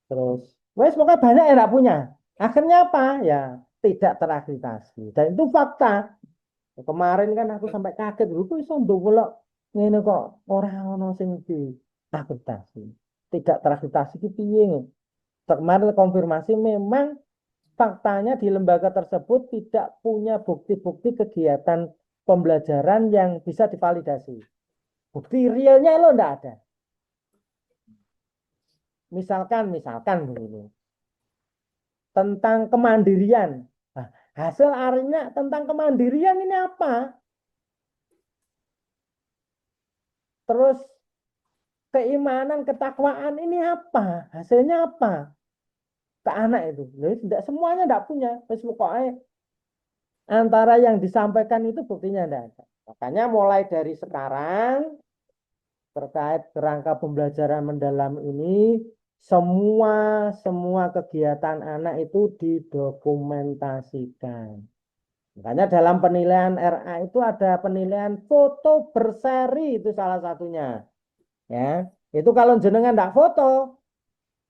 [SPEAKER 3] terus wes pokoknya banyak yang tidak punya. Akhirnya apa? Ya tidak terakreditasi. Dan itu fakta. Kemarin kan aku sampai kaget, itu iso ndowelok ngene kok ora ono sing diakreditasi. Tidak terakreditasi ki piye? Kemarin konfirmasi memang faktanya di lembaga tersebut tidak punya bukti-bukti kegiatan pembelajaran yang bisa divalidasi. Bukti realnya lo enggak ada. Misalkan begini. Tentang kemandirian. Nah, hasil akhirnya tentang kemandirian ini apa? Terus keimanan, ketakwaan ini apa? Hasilnya apa? Ke anak itu. Jadi tidak semuanya tidak punya. Terus pokoknya antara yang disampaikan itu buktinya tidak ada. Makanya mulai dari sekarang terkait kerangka pembelajaran mendalam ini semua kegiatan anak itu didokumentasikan. Makanya dalam penilaian RA itu ada penilaian foto berseri, itu salah satunya. Ya, itu kalau jenengan tidak foto,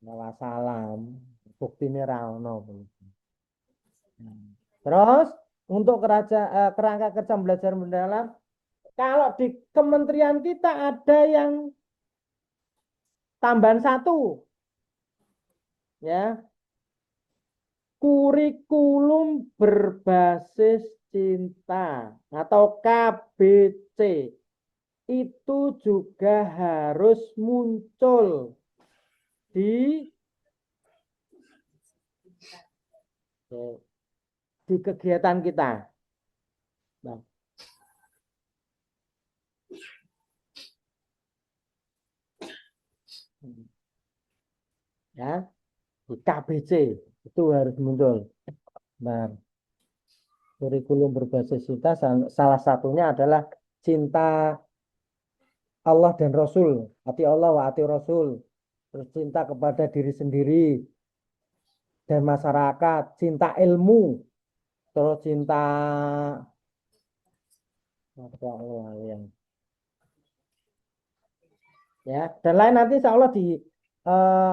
[SPEAKER 3] bawa salam, bukti rano. Terus untuk kerangka kerja belajar mendalam, kalau di kementerian kita ada yang tambahan 1, ya, kurikulum berbasis cinta atau KBC itu juga harus muncul di kegiatan kita. Nah. Ya, di KBC itu harus muncul. Nah, kurikulum berbasis cinta salah satunya adalah cinta Allah dan Rasul, ati Allah wa ati Rasul, terus cinta kepada diri sendiri dan masyarakat, cinta ilmu, terus cinta apa Allah yang ya dan lain nanti insya Allah di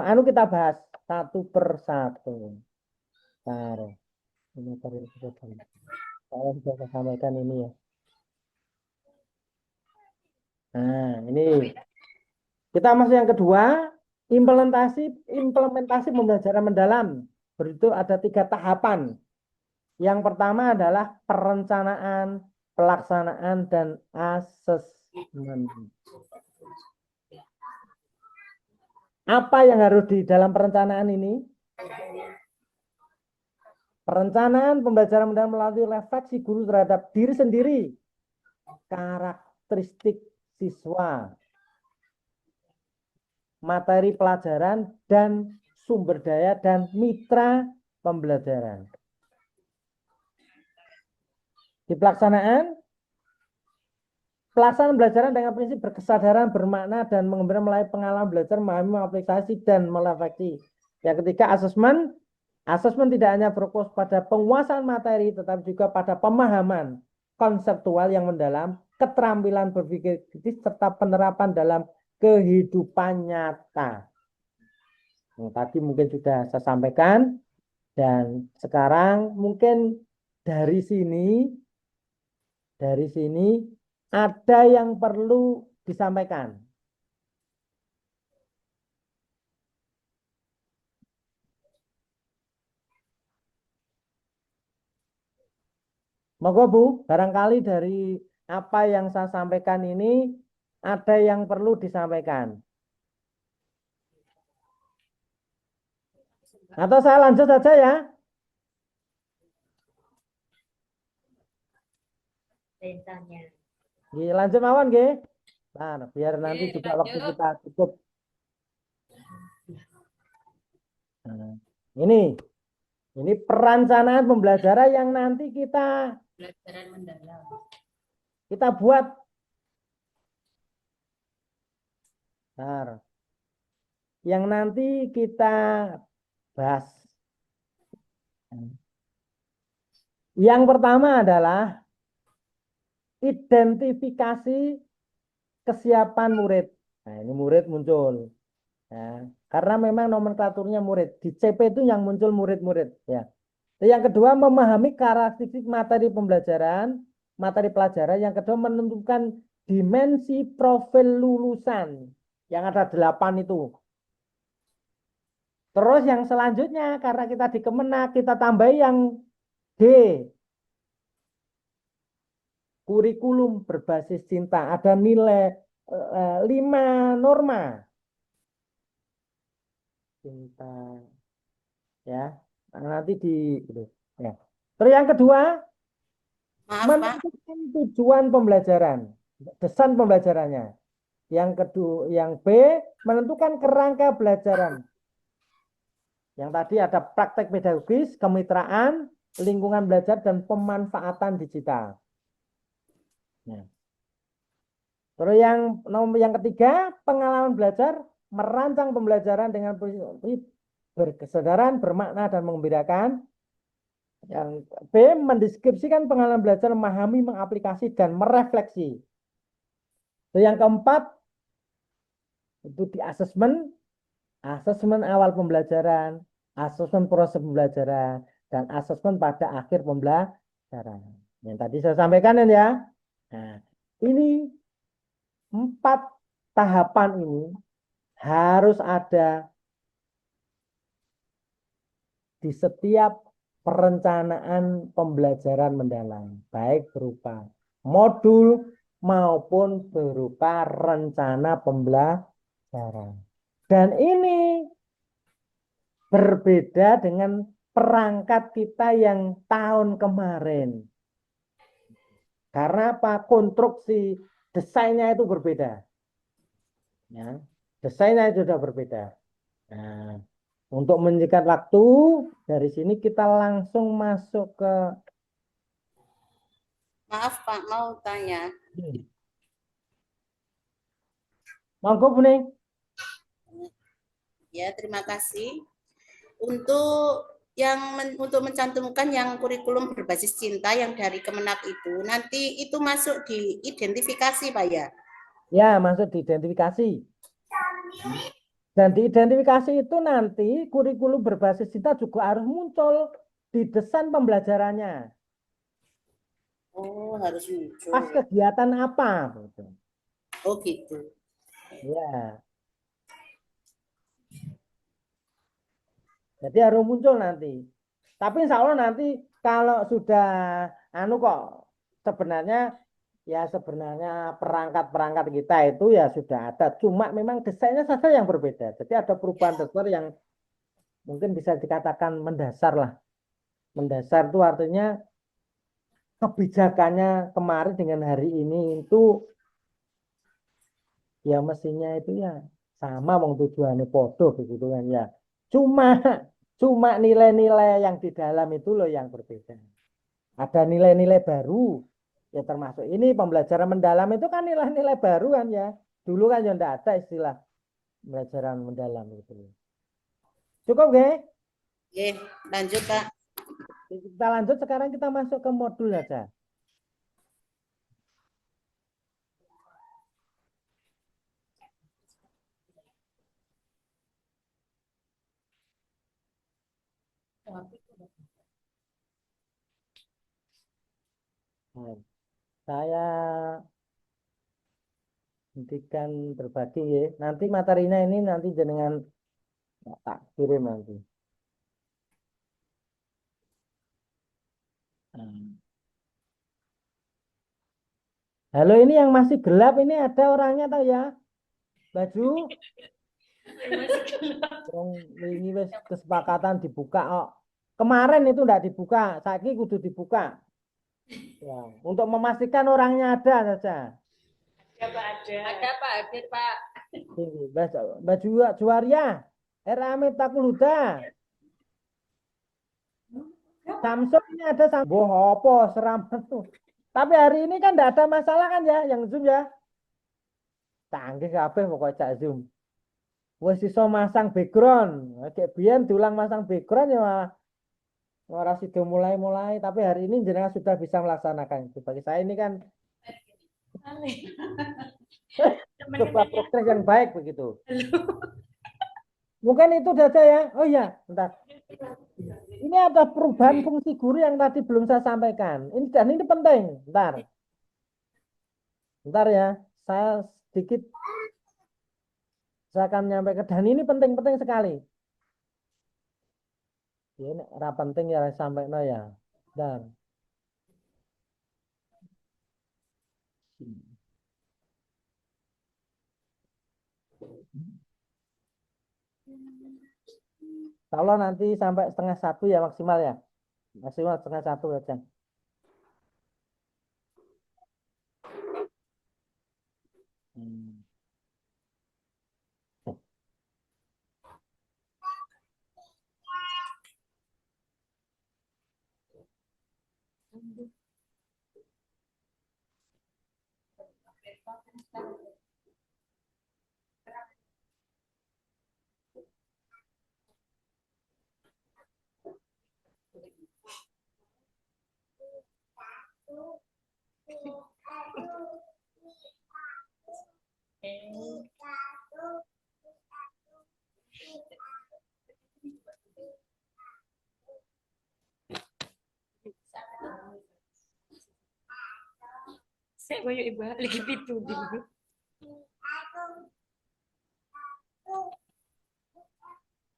[SPEAKER 3] anu kita bahas satu persatu. Bentar. Ini tadi saya sudah saya sampaikan ini ya. Nah, ini kita masuk yang kedua, implementasi pembelajaran mendalam. Berikut ada 3 tahapan. Yang pertama adalah perencanaan, pelaksanaan, dan asesmen. Apa yang harus di dalam perencanaan ini? Perencanaan pembelajaran mendalam melalui refleksi guru terhadap diri sendiri, karakteristik siswa, materi pelajaran, dan sumber daya dan mitra pembelajaran. Di pelaksanaan pembelajaran dengan prinsip berkesadaran, bermakna, dan mengembangkan melalui pengalaman belajar, memahami, aplikasi, dan merefleksi. Yang ketiga, asesmen. Asesmen tidak hanya berfokus pada penguasaan materi, tetapi juga pada pemahaman konseptual yang mendalam, keterampilan berpikir kritis, serta penerapan dalam kehidupan nyata. Nah, tadi mungkin sudah saya sampaikan, dan sekarang mungkin dari sini ada yang perlu disampaikan. Monggo Bu, barangkali dari apa yang saya sampaikan ini ada yang perlu disampaikan. Atau saya lanjut saja ya. Lanjut mawon nggih. Nah, biar nanti juga waktu kita cukup. Nah, ini perencanaan pembelajaran yang nanti kita buat. Nah, yang nanti kita bahas. Yang pertama adalah identifikasi kesiapan murid. Nah, ini murid muncul. Ya, karena memang nomenklaturnya murid. Di CP itu yang muncul murid-murid. Ya. Yang kedua, memahami karakteristik materi pembelajaran, materi pelajaran. Yang kedua, menentukan dimensi profil lulusan. Yang ada 8 itu. Terus yang selanjutnya, karena kita di Kemenak, kita tambah yang D. Kurikulum berbasis cinta. Ada nilai 5 norma. Cinta. Ya. Nanti ya. Terus yang kedua, menentukan tujuan pembelajaran, desain pembelajarannya. Yang kedua, yang B, menentukan kerangka belajaran. Yang tadi ada praktek pedagogis, kemitraan, lingkungan belajar, dan pemanfaatan digital. Nah. Terus yang ketiga, pengalaman belajar, merancang pembelajaran dengan berkesadaran, bermakna, dan mengembirakan. Yang B, mendeskripsikan pengalaman belajar, memahami, mengaplikasi, dan merefleksi. Yang keempat, itu di asesmen awal pembelajaran, asesmen proses pembelajaran, dan asesmen pada akhir pembelajaran. Yang tadi saya sampaikan ya. Nah, ini 4 tahapan ini harus ada di setiap perencanaan pembelajaran mendalam, baik berupa modul maupun berupa rencana pembelajaran. Dan ini berbeda dengan perangkat kita yang tahun kemarin. Karena apa? Konstruksi desainnya itu berbeda. Ya, desainnya itu sudah berbeda. Nah, untuk menyingkat waktu, dari sini kita langsung masuk ke...
[SPEAKER 4] Maaf Pak, mau tanya.
[SPEAKER 3] Monggo Bu Ning.
[SPEAKER 4] Ya, terima kasih. Untuk mencantumkan yang kurikulum berbasis cinta yang dari Kemenak itu, nanti itu masuk di identifikasi, Pak ya?
[SPEAKER 3] Ya, masuk di identifikasi. Dan di identifikasi itu nanti kurikulum berbasis cinta juga harus muncul di desain pembelajarannya.
[SPEAKER 4] Oh, harus muncul.
[SPEAKER 3] Pas kegiatan apa? Gitu.
[SPEAKER 4] Oh, gitu.
[SPEAKER 3] Ya. Jadi harus muncul nanti. Tapi insya Allah nanti kalau sudah kok sebenarnya perangkat-perangkat kita itu ya sudah ada. Cuma memang desainnya saja yang berbeda. Jadi ada perubahan besar yang mungkin bisa dikatakan mendasar lah. Mendasar itu artinya kebijakannya kemarin dengan hari ini itu ya mestinya itu ya sama wong tujuannya podo begitu kan ya. Cuma cuma nilai-nilai yang di dalam itu loh yang berbeda. Ada nilai-nilai baru ya termasuk ini pembelajaran mendalam itu kan nilai-nilai baru kan ya. Dulu kan ya enggak ada istilah pembelajaran mendalam itu. Cukup gak?
[SPEAKER 4] Oke, lanjut, Pak.
[SPEAKER 3] Kita lanjut sekarang kita masuk ke modul saja. Nah, saya hentikan berbagi ya. Nanti materinya ini nanti jenengan tak kirim nanti. Halo, ini yang masih gelap ini ada orangnya tahu ya? Baju? Ini wes kesepakatan dibuka. Oh. Kemarin itu enggak dibuka, saiki kudu dibuka. Ya, untuk memastikan orangnya ada saja.
[SPEAKER 2] Ada Pak Hadir Pak.
[SPEAKER 3] Ini, baju Juwaria, Eramit Takul Huda. Samsung ini ada Samsung. Apa seram tuh. Tapi hari ini kan enggak ada masalah kan ya yang Zoom ya. Canggih kabeh pokoknya cak Zoom. Wes iso masang background. Kayak biyen diulang masang background ya malah ora sido mulai-mulai, tapi hari ini jenengan sudah bisa melaksanakan itu. Bagi saya ini kan sebuah progres yang baik begitu. Mungkin itu saja ya. Oh iya, bentar. Ini ada perubahan fungsi guru yang tadi belum saya sampaikan. Ini dan ini penting. Bentar. Bentar ya. Saya sedikit saya akan menyampaikan dan ini penting-penting sekali. Ya, ini penting ya sampai no ya. Dan kalau nanti sampai setengah satu ya maksimal ya. Maksimal setengah satu aja.
[SPEAKER 2] Saya koyo ibu lagi pitu dulu.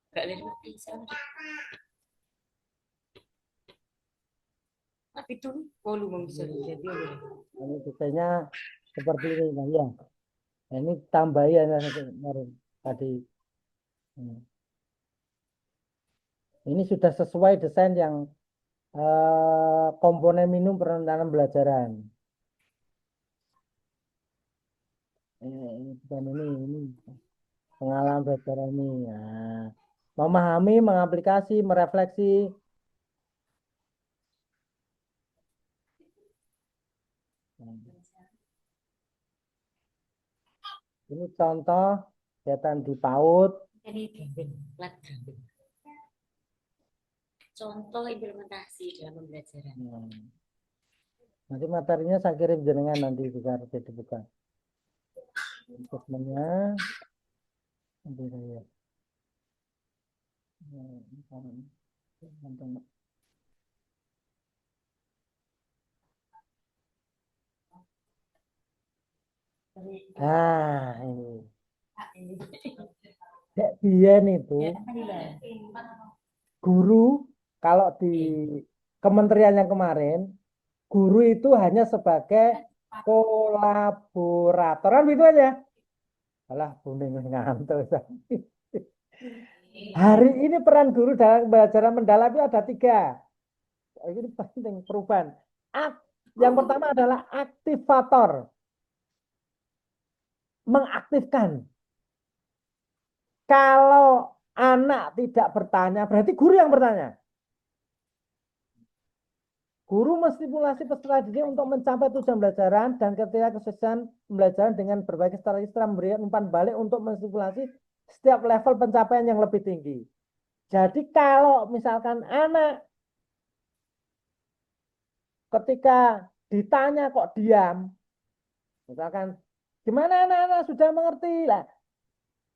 [SPEAKER 2] Gak lihat bisa. Tapi itu volume bisa jadi
[SPEAKER 3] Ini desainnya seperti ini kan ya. Nah, ini tambahan kemarin tadi. Ini sudah sesuai desain yang komponen minimum perencanaan pembelajaran. Bukan ini pengalaman belajar ini. Nah, memahami, mengaplikasi, merefleksi. Ini contoh kegiatan di PAUD.
[SPEAKER 2] Contoh implementasi dalam pembelajaran.
[SPEAKER 3] Nanti materinya saya kirim jenengan nanti bisa dibuka. Dokumennya nanti saya. Nah, ini. Biyen itu guru kalau di kementerian yang kemarin, guru itu hanya sebagai kolaborator kan gitu aja. Alah, bumbing ngantuk. Hari ini peran guru dalam pembelajaran mendalam itu ada 3. Ini penting perubahan. Yang pertama adalah aktivator. Mengaktifkan. Kalau anak tidak bertanya, berarti guru yang bertanya. Guru menstimulasi peserta didik untuk mencapai tujuan pembelajaran dan ketika kesuksesan pembelajaran dengan berbagai strategi memberikan umpan balik untuk menstimulasi setiap level pencapaian yang lebih tinggi. Jadi kalau misalkan anak ketika ditanya kok diam, misalkan gimana anak-anak sudah mengerti lah,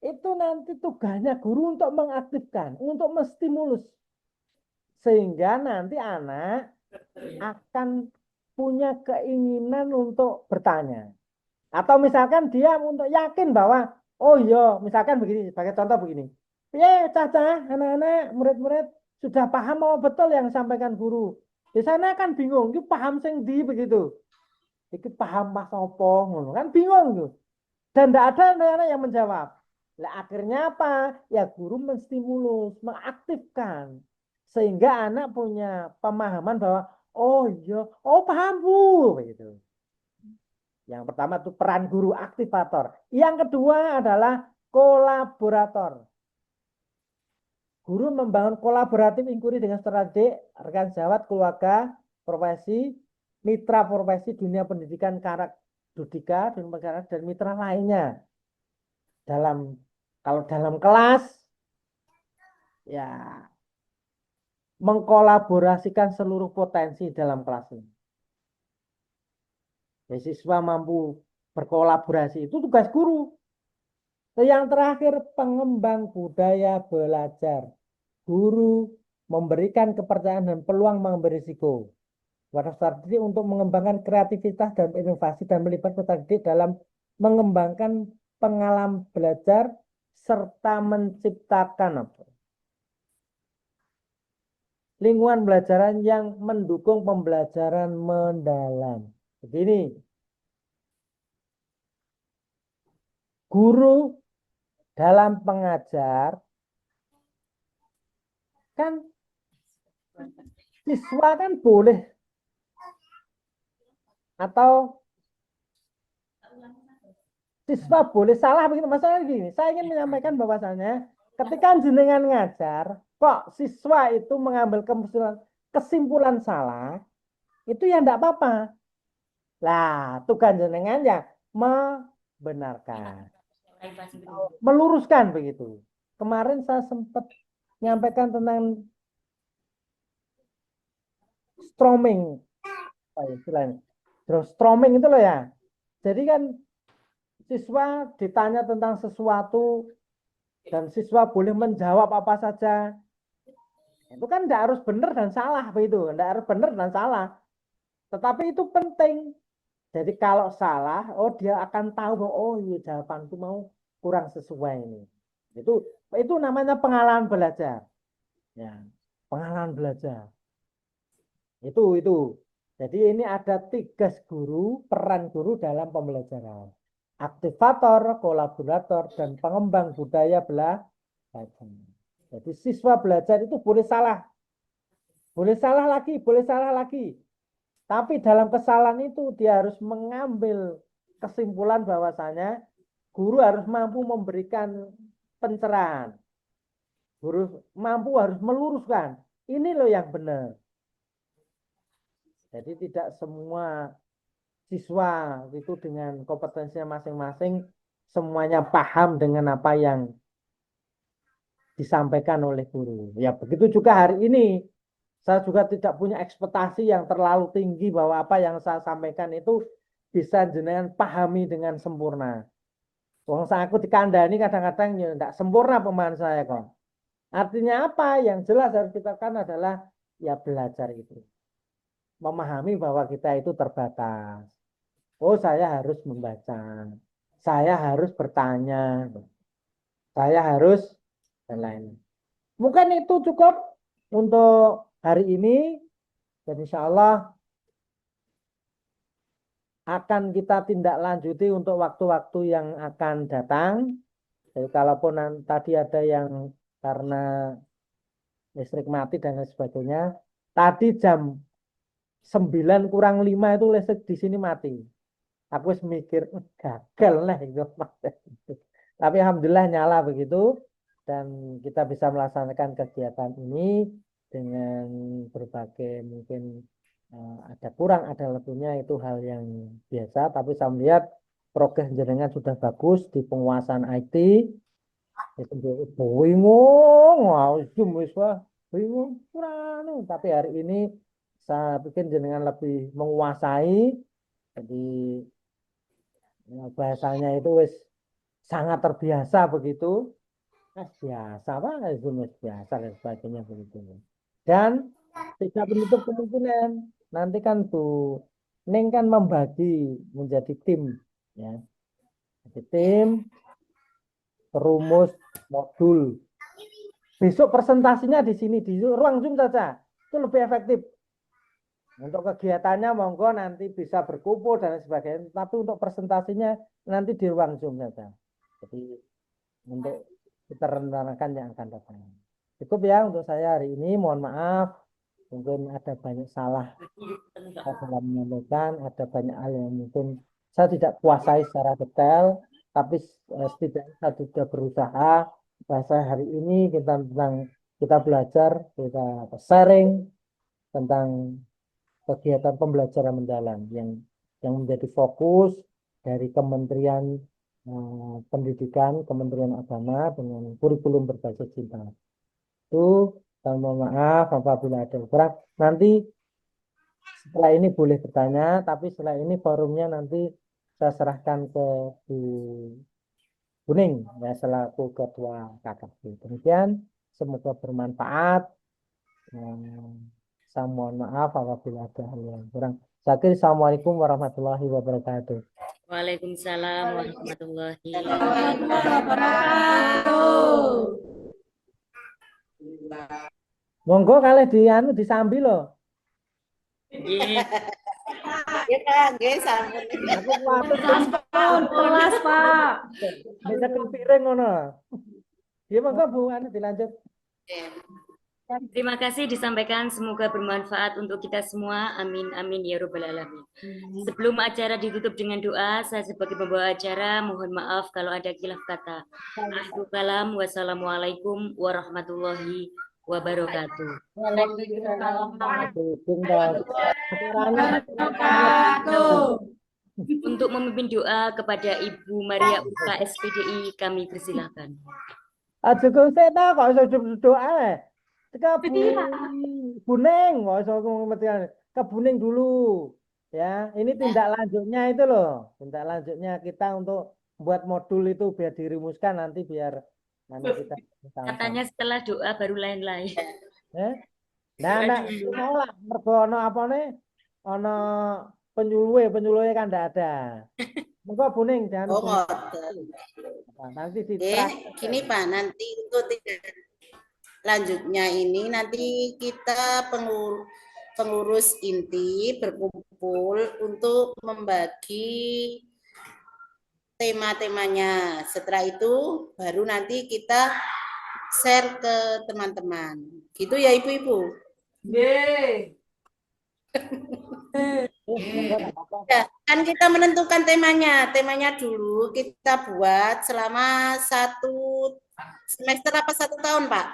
[SPEAKER 3] itu nanti tugasnya guru untuk mengaktifkan, untuk menstimulus. Sehingga nanti anak akan punya keinginan untuk bertanya. Atau misalkan dia untuk yakin bahwa, oh iya, misalkan begini, sebagai contoh begini. Ya, caca, anak-anak, murid-murid sudah paham apa betul yang disampaikan guru. Di sana kan bingung, itu paham sing di begitu. Itu paham pas opo, kan bingung tuh. Dan tidak ada anak-anak yang menjawab. Nah, akhirnya apa? Ya guru menstimulus, mengaktifkan. Sehingga anak punya pemahaman bahwa, oh iya, oh paham Bu. Begitu. Yang pertama itu peran guru aktivator. Yang kedua adalah kolaborator. Guru membangun kolaboratif inquiry dengan strategi rekan sejawat, keluarga, profesi, mitra profesi, dunia pendidikan, karakter, dan mitra lainnya. Kalau dalam kelas, ya mengkolaborasikan seluruh potensi dalam kelas ini. Ya, siswa mampu berkolaborasi, itu tugas guru. Yang terakhir, pengembang budaya belajar. Guru memberikan kepercayaan dan peluang mengambil risiko. Pada strategi untuk mengembangkan kreativitas dan inovasi dan melibatkan peserta didik dalam mengembangkan pengalaman belajar serta menciptakan lingkungan pembelajaran yang mendukung pembelajaran mendalam. Begini, guru dalam pengajar kan siswa kan boleh atau siswa boleh salah begitu. Masalah gini, saya ingin menyampaikan bahwasannya ketika jenengan ngajar, kok siswa itu mengambil kesimpulan salah, itu ya enggak apa-apa. Lah, tugas jenengan ya membenarkan, meluruskan begitu. Kemarin saya sempat menyampaikan tentang Stroming, istilahnya. Stroming itu loh ya. Jadi kan siswa ditanya tentang sesuatu dan siswa boleh menjawab apa saja. Itu kan tidak harus benar dan salah begitu, tidak harus benar dan salah. Tetapi itu penting. Jadi kalau salah, oh dia akan tahu bahwa oh iya jawabanku mau kurang sesuai ini. Itu namanya pengalaman belajar. Ya, pengalaman belajar. Itu. Jadi ini ada 3 guru, peran guru dalam pembelajaran. Aktivator, kolaborator, dan pengembang budaya belajar. Jadi siswa belajar itu boleh salah. Boleh salah lagi. Tapi dalam kesalahan itu dia harus mengambil kesimpulan bahwasanya guru harus mampu memberikan pencerahan. Guru mampu harus meluruskan. Ini loh yang benar. Jadi tidak semua siswa itu dengan kompetensinya masing-masing semuanya paham dengan apa yang disampaikan oleh guru. Ya begitu juga hari ini. Saya juga tidak punya ekspektasi yang terlalu tinggi bahwa apa yang saya sampaikan itu bisa jenengan pahami dengan sempurna. Wong aku dikandani kadang-kadang ya tidak sempurna pemahaman saya kok. Artinya apa? Yang jelas harus kita lakukan adalah ya belajar itu. Memahami bahwa kita itu terbatas. Oh, saya harus membaca. Saya harus bertanya. Saya harus dan lain. Mungkin itu cukup untuk hari ini. Dan insya Allah akan kita tindak lanjuti untuk waktu-waktu yang akan datang. Jadi kalaupun tadi ada yang karena listrik mati dan lain sebagainya, tadi jam 9 kurang 5 itu listrik di sini mati. Aku mikir gagal lah itu. Tapi alhamdulillah nyala begitu dan kita bisa melaksanakan kegiatan ini dengan berbagai mungkin ada kurang ada lebihnya itu hal yang biasa. Tapi saya melihat progres jenengan sudah bagus di penguasaan IT. Bingung, bingung, kurang. Tapi hari ini saya pikir jenengan lebih menguasai. Jadi bahasanya itu wis sangat terbiasa begitu. Biasa Pak, itu biasa dan sebagainya begitu. Dan tidak menutup kemungkinan nanti kan tuh Neng kan membagi menjadi tim ya. Jadi tim perumus modul. Besok presentasinya di sini di ruang Zoom saja. Itu lebih efektif. Untuk kegiatannya monggo nanti bisa berkumpul dan sebagainya. Tapi untuk presentasinya nanti di ruang Zoom saja. Jadi untuk kita rencanakan yang akan datang. Cukup ya untuk saya hari ini. Mohon maaf. Mungkin ada banyak salah dalam menyampaikan. Ada banyak hal yang mungkin saya tidak kuasai secara detail. Tapi setidaknya saya sudah berusaha. Bahasa hari ini kita belajar, kita sharing tentang kegiatan pembelajaran mendalam yang menjadi fokus dari Kementerian Pendidikan, Kementerian Agama dengan kurikulum berbasis cinta. Itu, dan mohon maaf apabila ada kurang. Nanti setelah ini boleh bertanya, tapi setelah ini forumnya nanti saya serahkan ke Bu Kuning ya selaku Ketua KKB. Demikian, semoga bermanfaat. Saya mohon maaf apabila ada hal yang kurang. Assalamualaikum warahmatullahi wabarakatuh.
[SPEAKER 2] Waalaikumsalam warahmatullahi
[SPEAKER 3] Monggo kalih disambi loh.
[SPEAKER 2] Nggih.
[SPEAKER 4] Ya Kak, nggih sampun.
[SPEAKER 3] Aku kuwatir
[SPEAKER 1] Kelas Pak.
[SPEAKER 3] bisa kepiring ngono. Ya monggo Bu dilanjut.
[SPEAKER 2] Terima kasih disampaikan, semoga bermanfaat untuk kita semua. Amin, amin, ya Rabbal Alamin. Sebelum acara ditutup dengan doa, saya sebagai pembawa acara mohon maaf kalau ada khilaf kata. Akhirul kalam, wassalamualaikum warahmatullahi wabarakatuh. Untuk memimpin doa kepada Ibu Maria Urka SPDI, kami persilahkan.
[SPEAKER 3] Aja kok saya tahu kok iso doa. Ke Buning, nggak usah ngomong ke Buning dulu. Ya, ini tindak lanjutnya itu loh. Tindak lanjutnya kita untuk buat modul itu biar dirumuskan nanti biar nanti kita
[SPEAKER 2] Katanya setelah doa baru lain-lain.
[SPEAKER 3] Nah, mau lah mergo ono apa nih? Ono penyuluhe kan enggak ada. Monggo Buning jangan.
[SPEAKER 4] Oh, ngoten.
[SPEAKER 3] Nanti di
[SPEAKER 4] Gini Pak, nanti untuk lanjutnya ini nanti kita pengurus inti berkumpul untuk membagi tema-temanya. Setelah itu baru nanti kita share ke teman-teman. Gitu ya Ibu-ibu?
[SPEAKER 1] Nggih.
[SPEAKER 4] Ya, kan kita menentukan temanya dulu kita buat selama 1 semester apa 1 tahun Pak?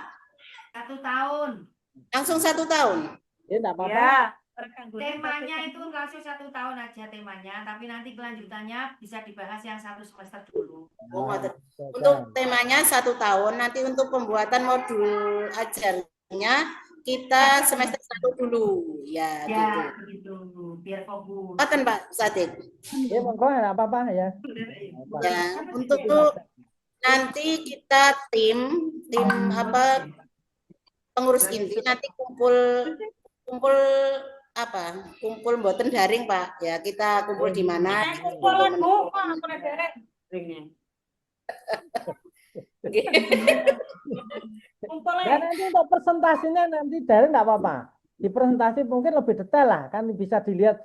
[SPEAKER 1] 1 tahun.
[SPEAKER 4] Langsung 1 tahun?
[SPEAKER 3] Ya enggak apa-apa.
[SPEAKER 1] Ya.
[SPEAKER 6] Temanya itu langsung 1 tahun aja temanya, tapi nanti kelanjutannya bisa dibahas yang 1 semester dulu.
[SPEAKER 4] Oh,
[SPEAKER 3] Nah,
[SPEAKER 4] ngoten.
[SPEAKER 3] oke,
[SPEAKER 4] Untuk
[SPEAKER 3] kan.
[SPEAKER 4] temanya 1 tahun, nanti untuk pembuatan modul ajarnya kita semester 1 dulu, ya gitu.
[SPEAKER 6] Ya, begitu. Biar fokus.
[SPEAKER 4] Ngoten Pak Sadik.
[SPEAKER 3] Ya, monggo nggak apa-apa ya. Apa.
[SPEAKER 4] Ya, untuk nanti kita tim apa pengurus inti nanti kumpul apa? Kumpul mboten daring Pak. Ya, kita kumpul di mana?
[SPEAKER 3] Dan nanti untuk presentasinya nanti dari nggak apa-apa. Di presentasi mungkin lebih detail lah, kan bisa dilihat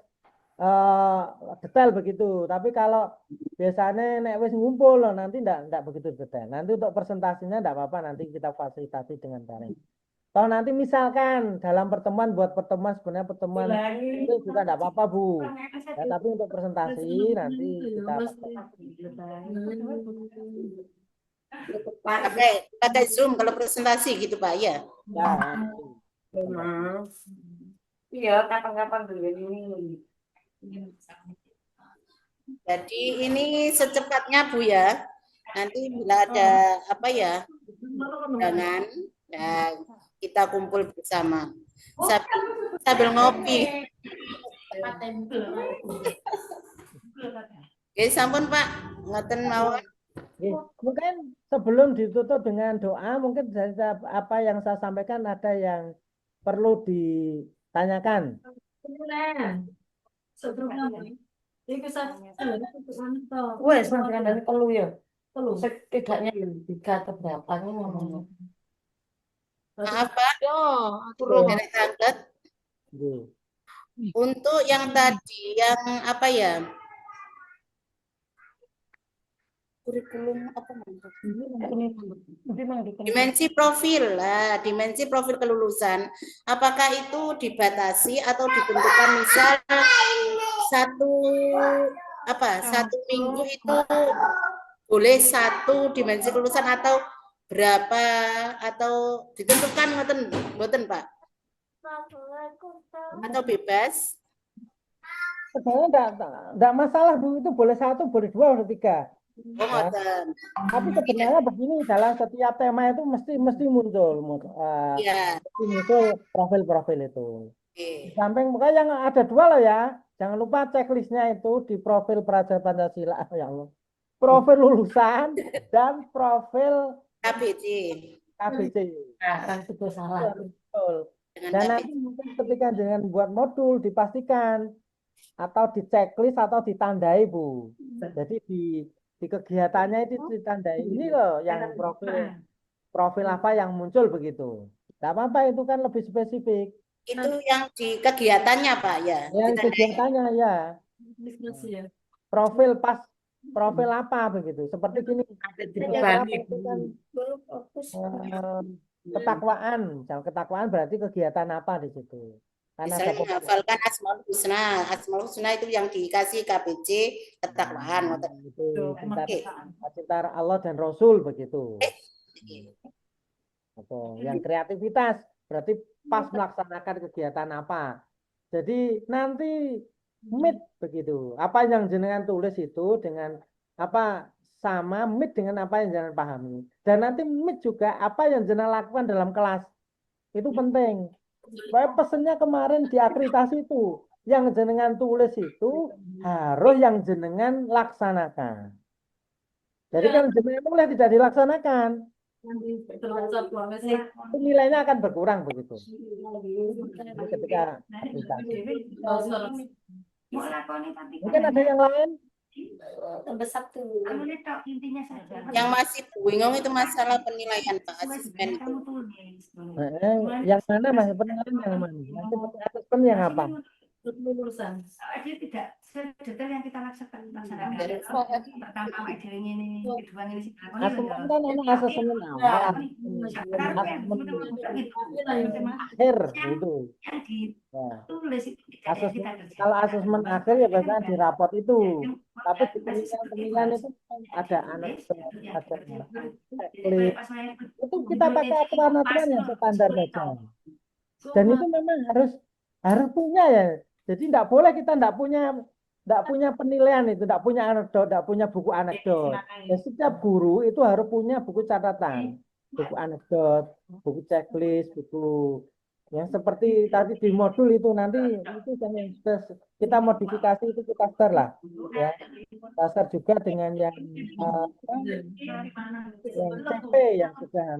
[SPEAKER 3] detail begitu. Tapi kalau biasanya nek wis ngumpul loh, nanti enggak begitu detail. Nanti untuk presentasinya enggak apa-apa, nanti kita fasilitasi dengan daring. Toh nanti misalkan dalam pertemuan buat pertemuan sebenarnya pertemuan itu juga enggak apa-apa Bu. Ya, tapi untuk presentasi nanti kita
[SPEAKER 4] pakai Zoom kalau presentasi gitu Pak ya.
[SPEAKER 3] ya.
[SPEAKER 1] Iya, kapan-kapan dulu ini.
[SPEAKER 4] Jadi ini secepatnya Bu ya. Nanti bila ada apa ya undangan, ya kita kumpul bersama sambil ngopi. Oke, sampun Pak, ngoten mawon.
[SPEAKER 3] Oke, mungkin sebelum ditutup dengan doa, mungkin dari apa yang saya sampaikan ada yang perlu ditanyakan.
[SPEAKER 1] Wes, sampean dari telu ya. Telu. Setidaknya 3 atau berapa nih ngomongnya.
[SPEAKER 4] Maaf Pak, dari tanglet.
[SPEAKER 3] Oke.
[SPEAKER 4] Untuk yang tadi yang apa ya? Kurikulum apa namanya? Dimensi profil lah, dimensi profil kelulusan. Apakah itu dibatasi atau ditentukan misal satu minggu itu boleh 1 dimensi kelulusan atau berapa atau ditentukan ngoten Pak? Atau bebas?
[SPEAKER 3] Sebenarnya enggak masalah Bu, itu boleh 1, boleh 2, boleh 3.
[SPEAKER 4] Oh, ngoten.
[SPEAKER 3] Tapi sebenarnya begini, dalam setiap tema itu mesti muncul
[SPEAKER 4] Iya.
[SPEAKER 3] muncul profil-profil itu.
[SPEAKER 4] Oke.
[SPEAKER 3] Di samping makanya yang ada 2 loh ya. Jangan lupa checklistnya itu di profil pelajar Pancasila. Ya Allah. Profil lulusan dan profil
[SPEAKER 4] KBC.
[SPEAKER 3] KBC.
[SPEAKER 1] Kan itu salah.
[SPEAKER 3] Betul.
[SPEAKER 4] Dengan
[SPEAKER 3] Dan
[SPEAKER 4] KBC.
[SPEAKER 3] nanti mungkin ketika dengan buat modul dipastikan atau di checklist atau ditandai Bu. Jadi di kegiatannya itu ditandai. Ini loh yang profil apa yang muncul begitu. Tidak apa-apa, itu kan lebih spesifik.
[SPEAKER 4] Itu yang di kegiatannya Pak ya.
[SPEAKER 3] Yang kegiatannya ya. Profil apa begitu. Seperti gini. Itu kan ketakwaan. Misalnya ketakwaan berarti kegiatan apa di situ. Karena
[SPEAKER 4] misalnya menghafalkan Asmaul Husna. Asmaul Husna itu yang dikasih KBC ketakwaan.
[SPEAKER 3] Itu cinta Allah dan Rasul begitu. Atau yang kreativitas berarti pas melaksanakan kegiatan apa. Jadi nanti meet begitu. Apa yang jenengan tulis itu dengan apa sama meet dengan apa yang jenengan pahami. Dan nanti meet juga apa yang jenengan lakukan dalam kelas. Itu penting. Supaya pesennya kemarin di akreditasi itu yang jenengan tulis itu harus yang jenengan laksanakan. Jadi kalau jenengan tulis tidak dilaksanakan, itu nilainya akan berkurang begitu. Jadi ketika mungkin ada yang lain?
[SPEAKER 4] Yang masih bingung itu masalah penilaian Pak asesmen itu.
[SPEAKER 3] Yang mana Mas? Penilaian yang mana? Nanti asesmen yang apa?
[SPEAKER 6] Lulusan. Dia tidak sedetail yang kita laksanakan. Pertama ini, kedua ini
[SPEAKER 3] asesmen kan ini asesmen awal, asesmen akhir itu. Nah, kalau asesmen akhir ya biasanya di raport itu. Tapi di penilaian itu ada itu kita pakai aturan-aturan yang standar saja. Dan itu memang harus harus punya ya. Jadi tidak boleh kita tidak punya penilaian itu, tidak punya anekdot, tidak punya buku anekdot. Ya, setiap guru itu harus punya buku catatan, buku anekdot, buku checklist, buku yang seperti tadi di modul itu nanti itu kita modifikasi itu kita share lah, ya. Kita share juga dengan yang CP yang sudah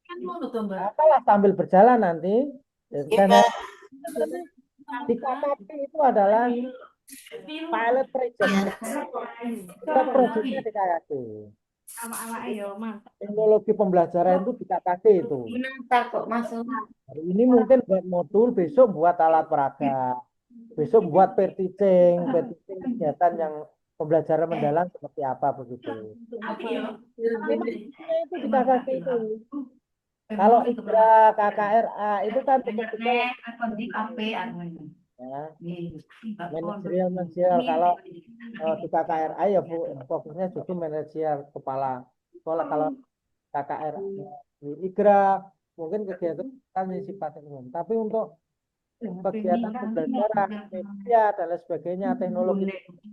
[SPEAKER 5] Kan mau tuh Mbak.
[SPEAKER 3] apalah sambil berjalan nanti. Dan
[SPEAKER 4] Iya,
[SPEAKER 3] di KKP itu adalah pilot project. Kita proyeknya di KKP.
[SPEAKER 6] Awak-awak ayo mantap.
[SPEAKER 3] Teknologi pembelajaran itu di KKP itu.
[SPEAKER 1] Kenapa kok masuk?
[SPEAKER 3] Hari ini mungkin buat modul, besok buat alat peraga, besok buat pair teaching kegiatan yang pembelajaran mendalam seperti apa begitu. Itu di KKP itu. Kalau IKRA, KKRA itu kan betul-betul
[SPEAKER 6] di KP
[SPEAKER 3] ya, manajerial. Kalau di KKRA ya fokusnya justru manajerial kepala sekolah. Kalau KKRA di IKRA mungkin kegiatan kan sifatnya umum. Tapi untuk kegiatan pembelajaran, media dan lain sebagainya, teknologi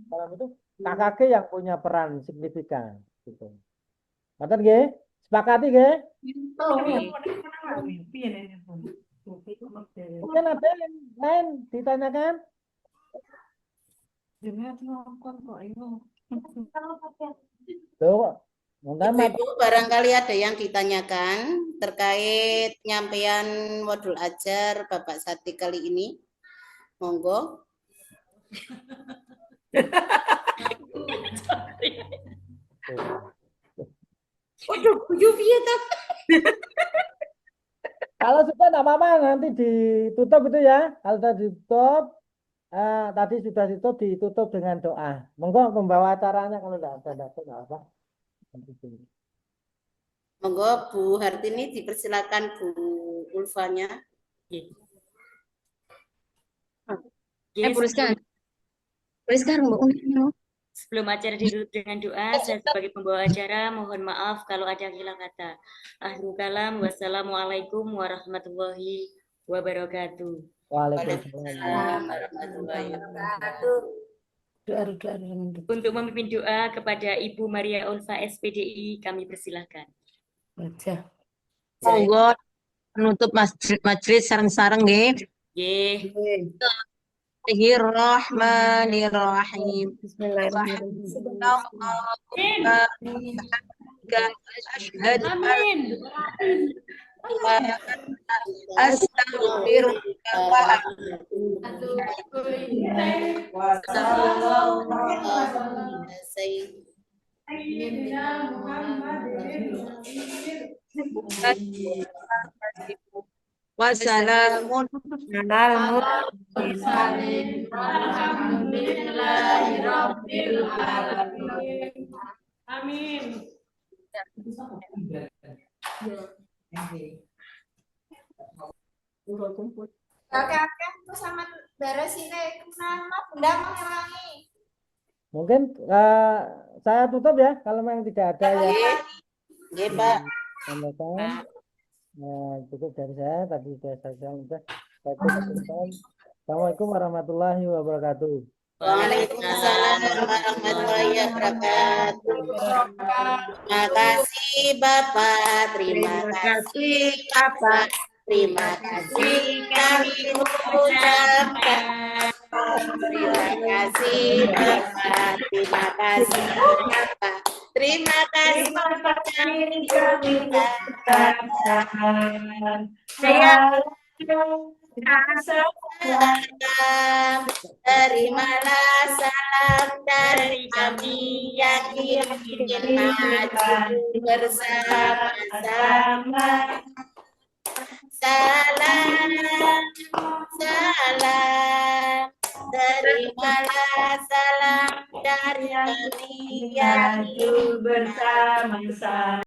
[SPEAKER 3] dalam itu KKG yang punya peran signifikan. Gitu. Ngerti nggih? Sepakati nggih? Mungkin ada yang lain ditanyakan? Loh, mungkin
[SPEAKER 4] Ibu barangkali ada yang ditanyakan terkait penyampaian modul ajar Bapak Sati kali ini. Monggo. Waduh, piye ta?
[SPEAKER 3] kalau sudah tidak apa-apa nanti ditutup itu ya. Kalau sudah ditutup, tadi sudah ditutup dengan doa. Monggo pembawa acaranya kalau tidak ada apa.
[SPEAKER 4] Monggo Bu Hartini dipersilakan Bu Ulfanya.
[SPEAKER 2] Sebelum acara ditutup dengan doa, saya sebagai pembawa acara mohon maaf kalau ada hilang kata. Akhirul kalam, wassalamualaikum warahmatullahi wabarakatuh.
[SPEAKER 3] Waalaikumsalam.
[SPEAKER 4] Warahmatullahi wabarakatuh.
[SPEAKER 1] Doa.
[SPEAKER 2] Untuk memimpin doa kepada Ibu Maria Ulfa SPDI, kami persilahkan.
[SPEAKER 1] Baca.
[SPEAKER 7] Monggo penutup majelis sareng-sareng nggih.
[SPEAKER 2] Nggih.
[SPEAKER 7] Bismillahirrahmanirrahim.
[SPEAKER 2] Amin.
[SPEAKER 7] Astagfirullah wa wassalamun alal mursalin walhamdulillahirabbil alamin.
[SPEAKER 5] Amin.
[SPEAKER 8] Kakak tuh sama beres ini kenapa benda mengurangi?
[SPEAKER 3] Mungkin saya tutup ya kalau memang tidak ada yang
[SPEAKER 4] Nggih, Pak.
[SPEAKER 3] tambahkan. Nah, cukup dari saya tadi sudah saya sudah. Assalamualaikum warahmatullahi wabarakatuh.
[SPEAKER 4] Waalaikumsalam warahmatullahi wabarakatuh. Terima kasih Bapak, terima kasih Bapak, terima kasih kami ucapkan. Terima kasih Bapak, terima kasih Bapak, terima kasih Bapak kami ucapkan. Terimalah salam dari kami yang ingin maju bersama-sama. Salam, terimalah salam dari kami yang ingin
[SPEAKER 6] bersama-sama.